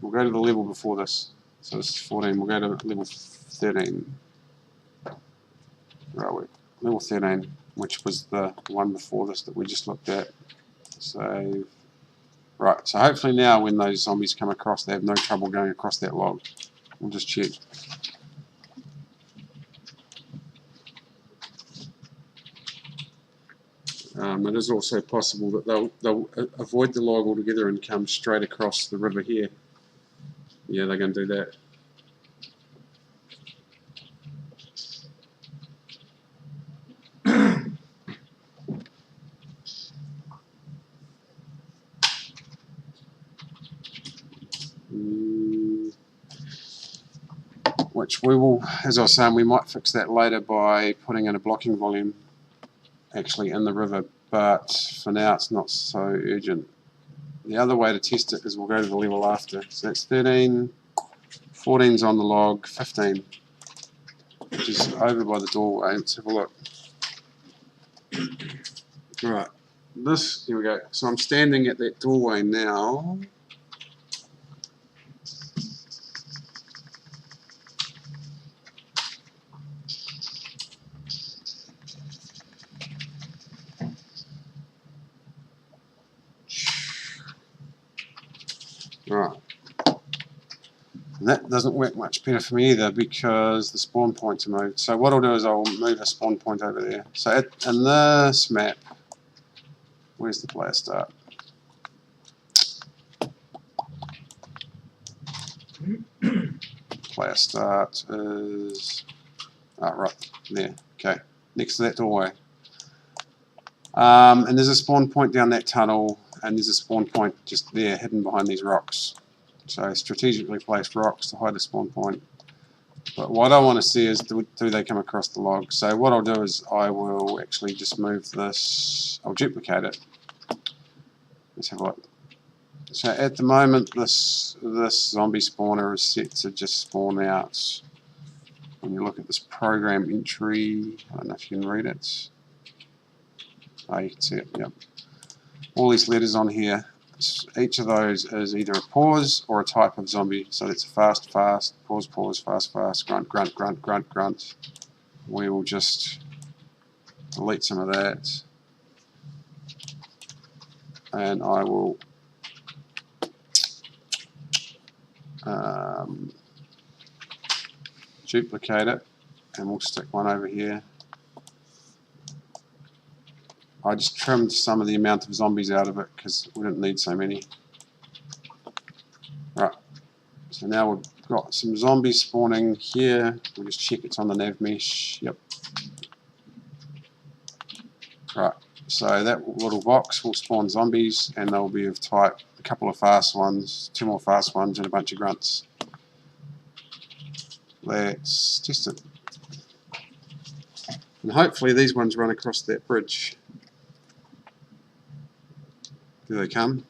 we'll go to the level before this. So this is 14. We'll go to level 13. Right, level 13, which was the one before this that we just looked at. Save. Right, so hopefully now when those zombies come across, they have no trouble going across that log. We'll just check. It is also possible that they'll avoid the log altogether and come straight across the river here. Yeah, they're going to do that. Which we will, as I was saying, we might fix that later by putting in a blocking volume actually in the river, but for now it's not so urgent. The other way to test it is we'll go to the level after. So that's 13, 14's on the log, 15, which is over by the doorway. Let's have a look. Right, this, here we go. So I'm standing at that doorway now. Right. And that doesn't work much better for me either because the spawn points are moved. So what I'll do is I'll move a spawn point over there. So in this map, where's the player start? Player start is right there. Okay, next to that doorway. And there's a spawn point down that tunnel, and there's a spawn point just there, hidden behind these rocks. So strategically placed rocks to hide the spawn point. But what I want to see is do they come across the log. So what I'll do is I will actually just move this. I'll duplicate it. Let's have a look. So at the moment, this zombie spawner is set to just spawn out. When you look at this program entry, I don't know if you can read it. Oh, you can see it, yep. All these letters on here, each of those is either a pause or a type of zombie. So that's fast, fast, pause, pause, fast, fast, grunt, grunt, grunt, grunt, grunt. We will just delete some of that. And I will duplicate it, and we'll stick one over here. I just trimmed some of the amount of zombies out of it because we didn't need so many. Right, so now we've got some zombies spawning here. We'll just check it's on the nav mesh. Yep. Right, so that little box will spawn zombies, and they'll be of type a couple of fast ones, 2 more fast ones, and a bunch of grunts. Let's test it. And hopefully these ones run across that bridge. Do they come?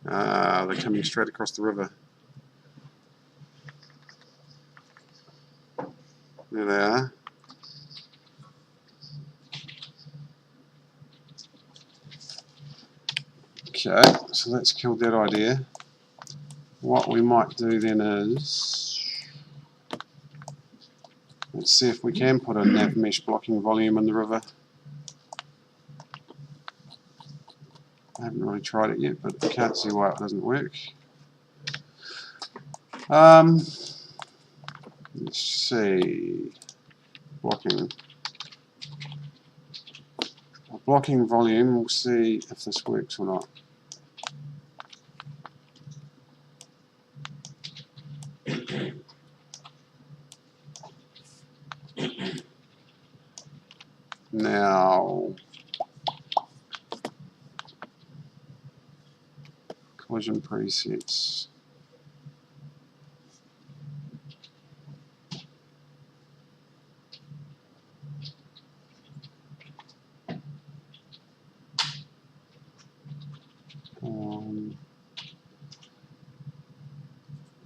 They're coming straight across the river. There they are. Okay, so that's killed that idea. What we might do then is, let's see if we can put a nav mesh blocking volume in the river. I haven't really tried it yet, but I can't see why it doesn't work. Let's see. Blocking volume, we'll see if this works or not. Now, collision presets.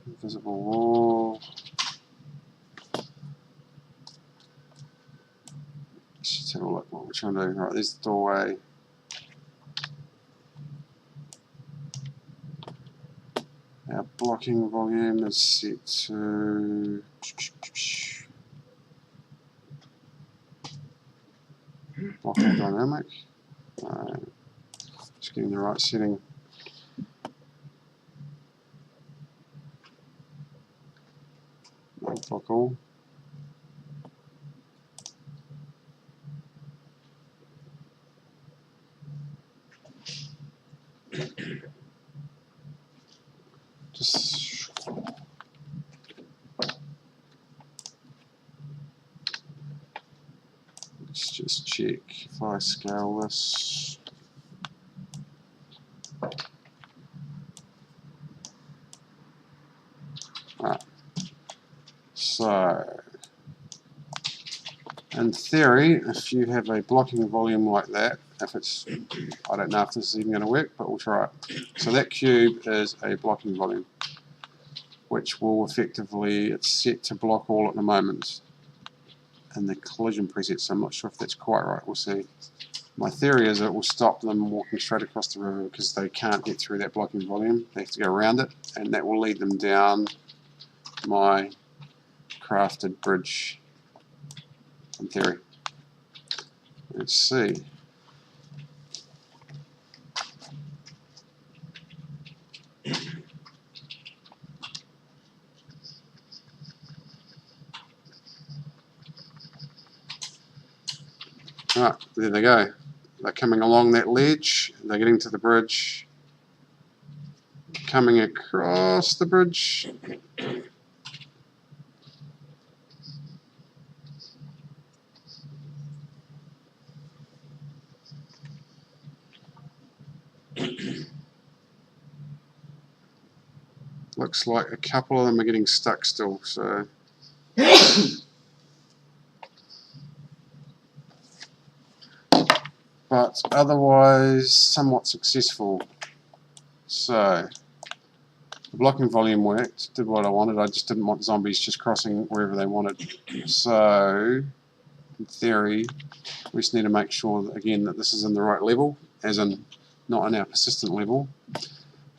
Invisible wall. Let's have a look what we're trying to do. Right, there's the doorway. Our blocking volume is set to blocking dynamic. Just getting the right setting. Block all. Let's just check if I scale this. Right. So, in theory, if you have a blocking volume like that, if it's, I don't know if this is even going to work, but we'll try it. So that cube is a blocking volume, which will effectively, it's set to block all at the moment in the collision preset, so I'm not sure if that's quite right, we'll see. My theory is it will stop them walking straight across the river because they can't get through that blocking volume, they have to go around it, and that will lead them down my crafted bridge. in theory. Let's see. Right, there they go. They're coming along that ledge. They're getting to the bridge. Coming across the bridge. Looks like a couple of them are getting stuck still, so. But otherwise, somewhat successful. So, the blocking volume worked, did what I wanted. I just didn't want zombies just crossing wherever they wanted. So, in theory, we just need to make sure, that, again, that this is in the right level, as in not in our persistent level.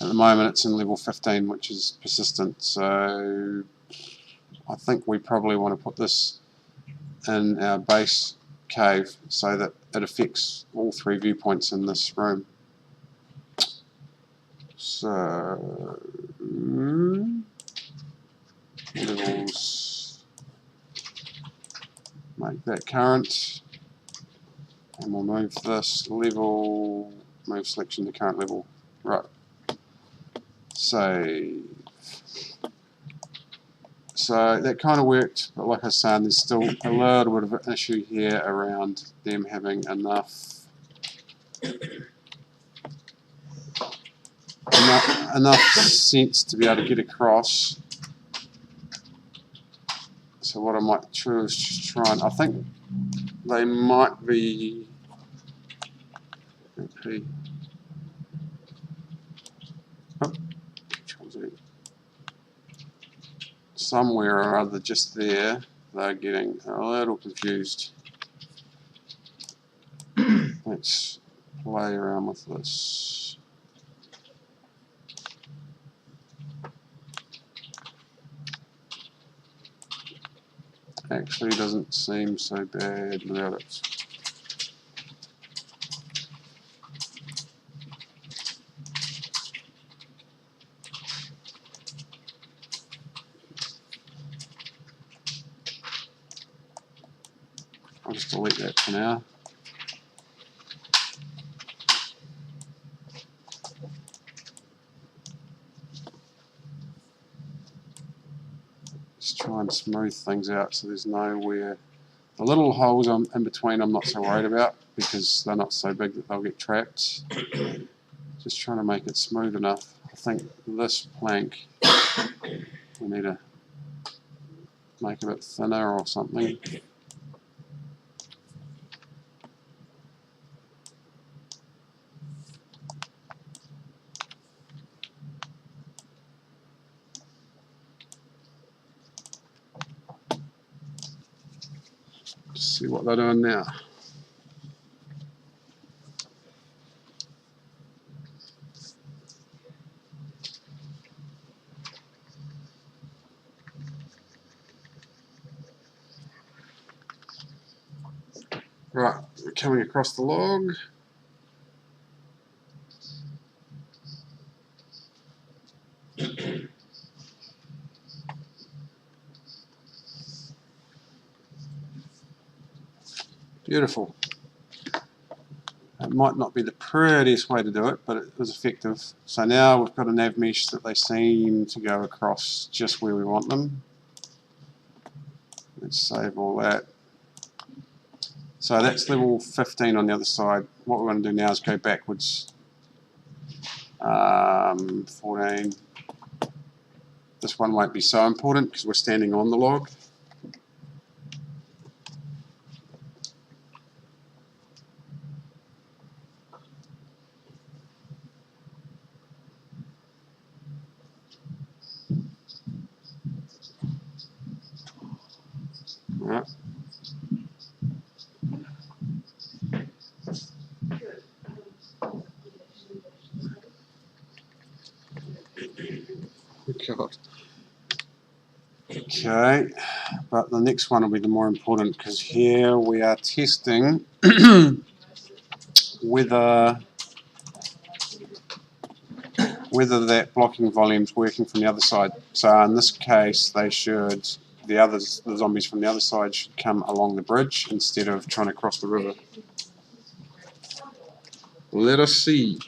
At the moment it's in level 15, which is persistent, so I think we probably want to put this in our base cave so that it affects all 3 viewpoints in this room. So levels, make that current, and we'll move this level, move selection to current level. Right. Save. So that kind of worked, but like I was saying, there's still a little bit of an issue here around them having enough sense to be able to get across. So what I might do is just try and, I think they might be somewhere or other just there. They're getting a little confused. Let's play around with this. Actually doesn't seem so bad without it. I'll just delete that for now. Just try and smooth things out so there's nowhere. The little holes in between I'm not so worried about because they're not so big that they'll get trapped. Just trying to make it smooth enough. I think this plank we need to make a bit thinner or something. See what they're doing now. Right, we're coming across the log. Beautiful. It might not be the prettiest way to do it, but it was effective. So now we've got a nav mesh that they seem to go across just where we want them. Let's save all that. So that's level 15 on the other side. What we want to do now is go backwards. 14. This one won't be so important because we're standing on the log. Right. God. Okay. but the next one will be the more important because here we are testing whether that blocking volume's working from the other side. So in this case, the zombies from the other side should come along the bridge instead of trying to cross the river. Let us see.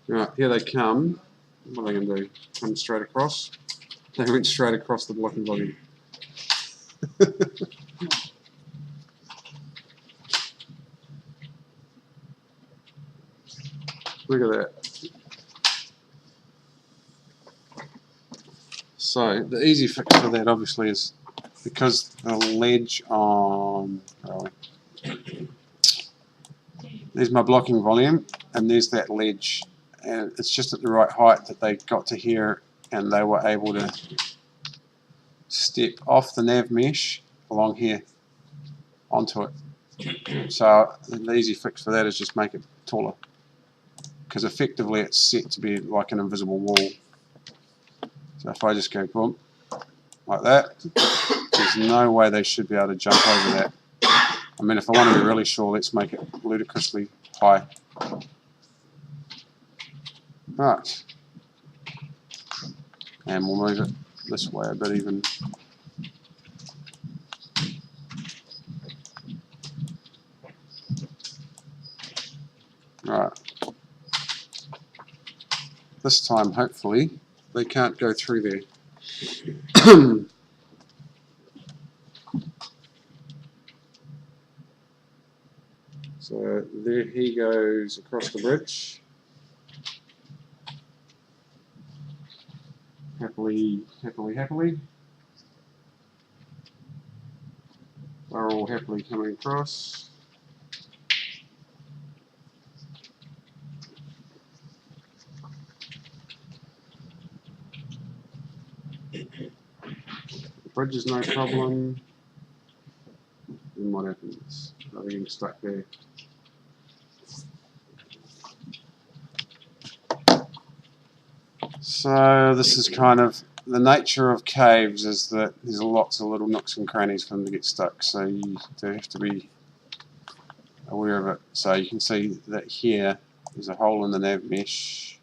Right, here they come. What are they going to do? Come straight across? They went straight across the blocking volume. Look at that. So the easy fix for that obviously is because the ledge on, there's my blocking volume and there's that ledge, and it's just at the right height that they got to here and they were able to step off the nav mesh along here onto it. So the easy fix for that is just make it taller, because effectively it's set to be like an invisible wall. So if I just go boom, like that, there's no way they should be able to jump over that. I mean, if I want to be really sure, let's make it ludicrously high. Right. And we'll move it this way a bit even. Right. This time, hopefully, they can't go through there. So there he goes across the bridge. Happily, happily, happily. They're all happily coming across. The bridge is no problem. And what happens? Are they getting stuck there? So this is kind of the nature of caves, is that there's lots of little nooks and crannies for them to get stuck, so you do have to be aware of it. So you can see that here there's a hole in the nav mesh,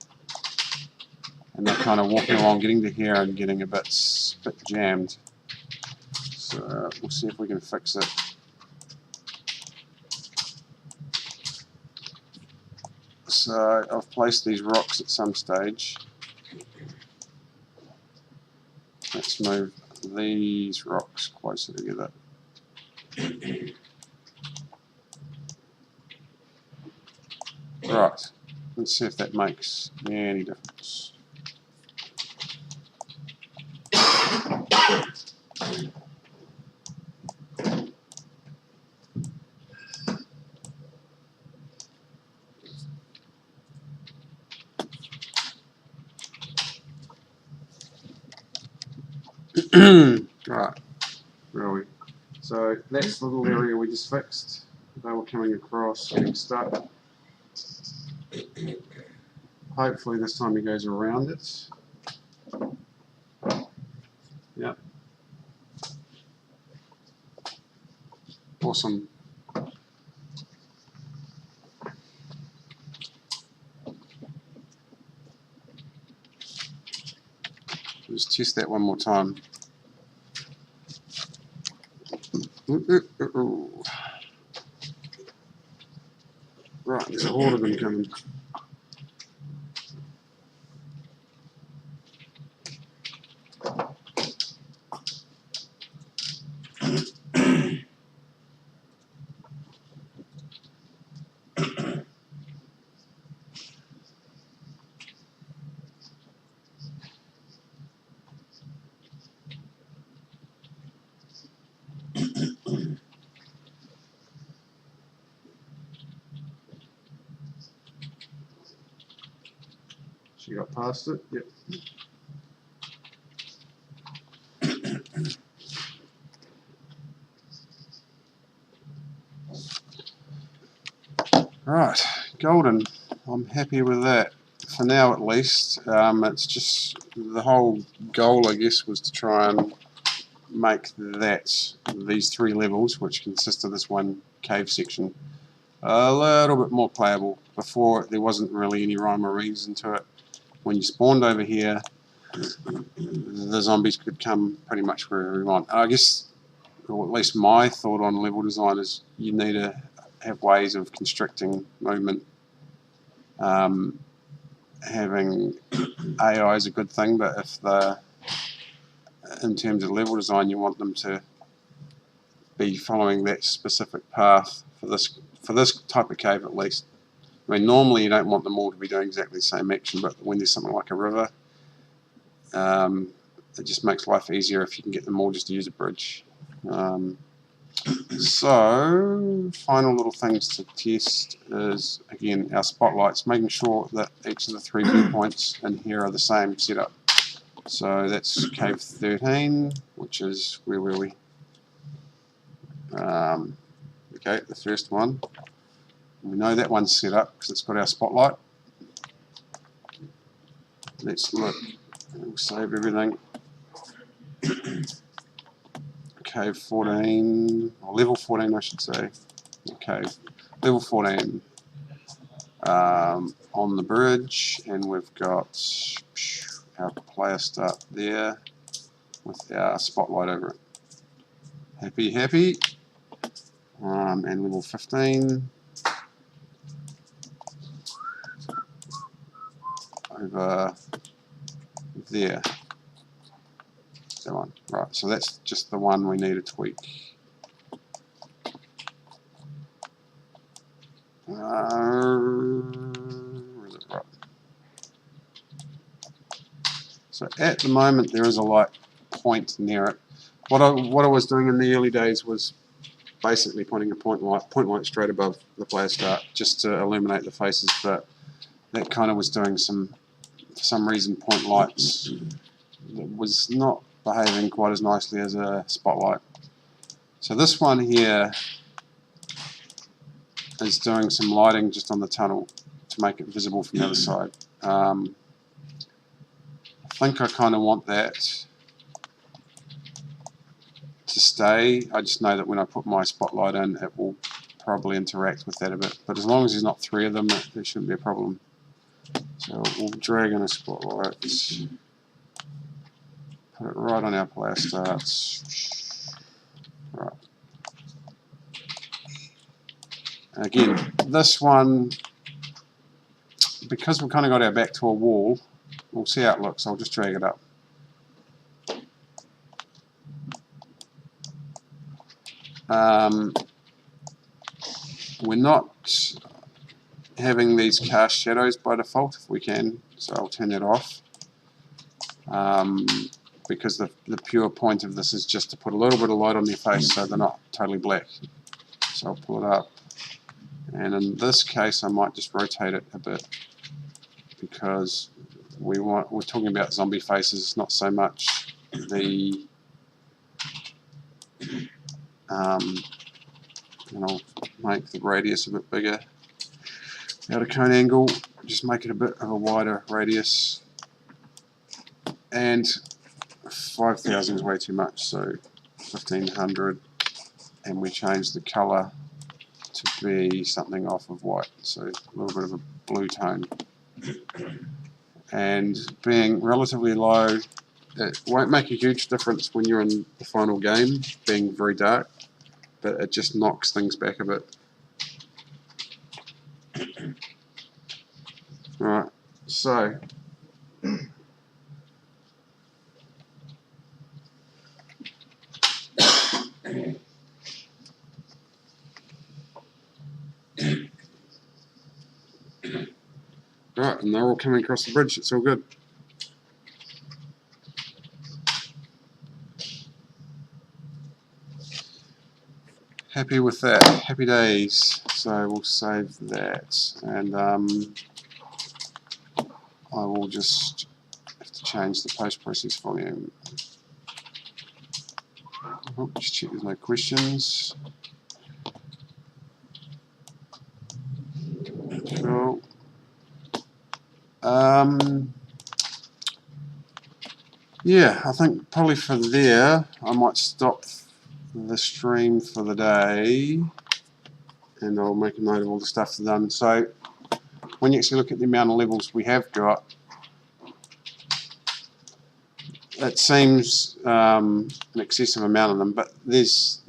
and they're kind of walking along, getting to here and getting a bit jammed. So we'll see if we can fix it. So I've placed these rocks at some stage. Let's move these rocks closer together. Right, let's see if that makes any difference. Right, where are we? So that's the little area we just fixed. They were coming across, getting stuck. Hopefully this time he goes around it. Yep. Awesome. Just test that one more time. Right, there's a horde of them coming. She got past it? Yep. Right, golden. I'm happy with that. for now at least. It's just the whole goal, I guess, was to try and make these 3 levels, which consist of this one cave section, a little bit more playable. Before, there wasn't really any rhyme or reason to it. When you spawned over here, the zombies could come pretty much wherever you want. I guess, or at least my thought on level design is you need to have ways of constricting movement. Having AI is a good thing, but if in terms of level design, you want them to be following that specific path for this type of cave at least. I mean, normally you don't want them all to be doing exactly the same action, but when there's something like a river, it just makes life easier if you can get them all just to use a bridge. So, final little things to test is, again, our spotlights, making sure that each of the 3 viewpoints in here are the same setup. So that's cave 13, which is, where were we? Okay, the first one. We know that one's set up because it's got our spotlight. Let's look. We'll save everything. Cave 14, or level 14 I should say. Okay, level 14 on the bridge, and we've got our player start there with our spotlight over it. Happy. And level 15 over there. That one. Right, so that's just the one we need to tweak. Where is it? Right. So at the moment there is a light point near it. What I was doing in the early days was basically pointing a point light straight above the player start just to illuminate the faces, but that kind of was doing for some reason, point lights was not behaving quite as nicely as a spotlight. So this one here is doing some lighting just on the tunnel to make it visible from the other side. I think I kind of want that to stay. I just know that when I put my spotlight in, it will probably interact with that a bit. But as long as there's not 3 of them, there shouldn't be a problem. So we'll drag in a spotlight, put it right on our player starts. Right. And again, this one, because we've kind of got our back to a wall, we'll see how it looks. I'll just drag it up. We're not having these cast shadows by default if we can, so I'll turn that off. Because the pure point of this is just to put a little bit of light on their face so they're not totally black. So I'll pull it up. And in this case I might just rotate it a bit because we're talking about zombie faces, not so much the and I'll make the radius a bit bigger. Out of cone angle, just make it a bit of a wider radius. And 5,000 is way too much, so 1,500, and we change the colour to be something off of white, so a little bit of a blue tone. And being relatively low, it won't make a huge difference when you're in the final game, being very dark, but it just knocks things back a bit. Alright, so right, and they're all coming across the bridge, it's all good. Happy with that, happy days. So we'll save that, and I will just have to change the post-process volume. Oh, just check there's no questions. Cool. Yeah, I think probably for there, I might stop the stream for the day, and I'll make a note of all the stuff done. So when you actually look at the amount of levels we have got, it seems an excessive amount of them, but there's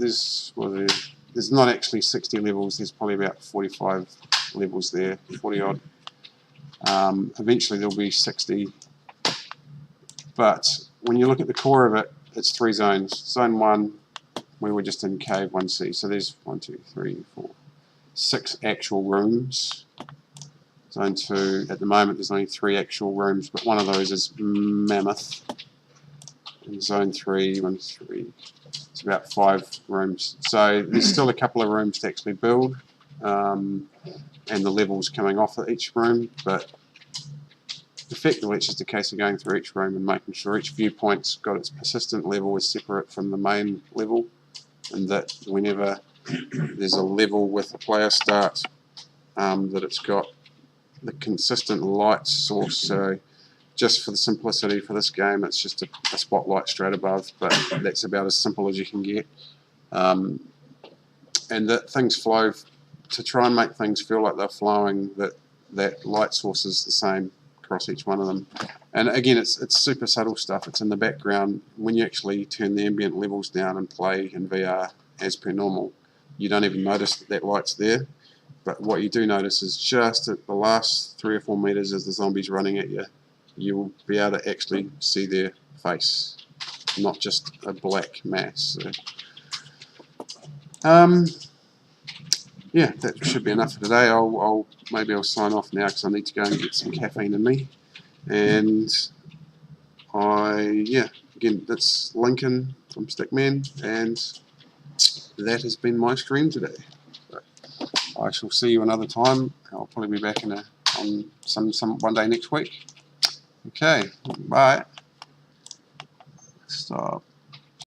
not actually 60 levels. There's probably about 45 levels there, 40 odd. Eventually there'll be 60, but when you look at the core of it, it's 3 zones. Zone 1, we were just in Cave 1C, so there's 1, 2, 3, 4, 6 actual rooms. Zone 2, at the moment there's only 3 actual rooms, but one of those is Mammoth. In Zone 3, 1, 3, it's about 5 rooms. So there's still a couple of rooms to actually build, and the levels coming off at each room, but effectively it's just a case of going through each room and making sure each viewpoint's got its persistent level is separate from the main level, and that whenever there's a level with a player start, that it's got the consistent light source. So just for the simplicity for this game, it's just a spotlight straight above, but that's about as simple as you can get. And that things flow, to try and make things feel like they're flowing, that light source is the same across each one of them. And again, it's super subtle stuff. It's in the background. When you actually turn the ambient levels down and play in VR as per normal, you don't even notice that light's there. But what you do notice is just at the last 3 or 4 meters as the zombie's running at you, you'll be able to actually see their face, not just a black mass. So, yeah, that should be enough for today. Maybe I'll sign off now because I need to go and get some caffeine in me. And again, that's Lincoln from Stickman, and that has been my stream today. So I shall see you another time. I'll probably be back on one day next week. Okay, bye. Stop.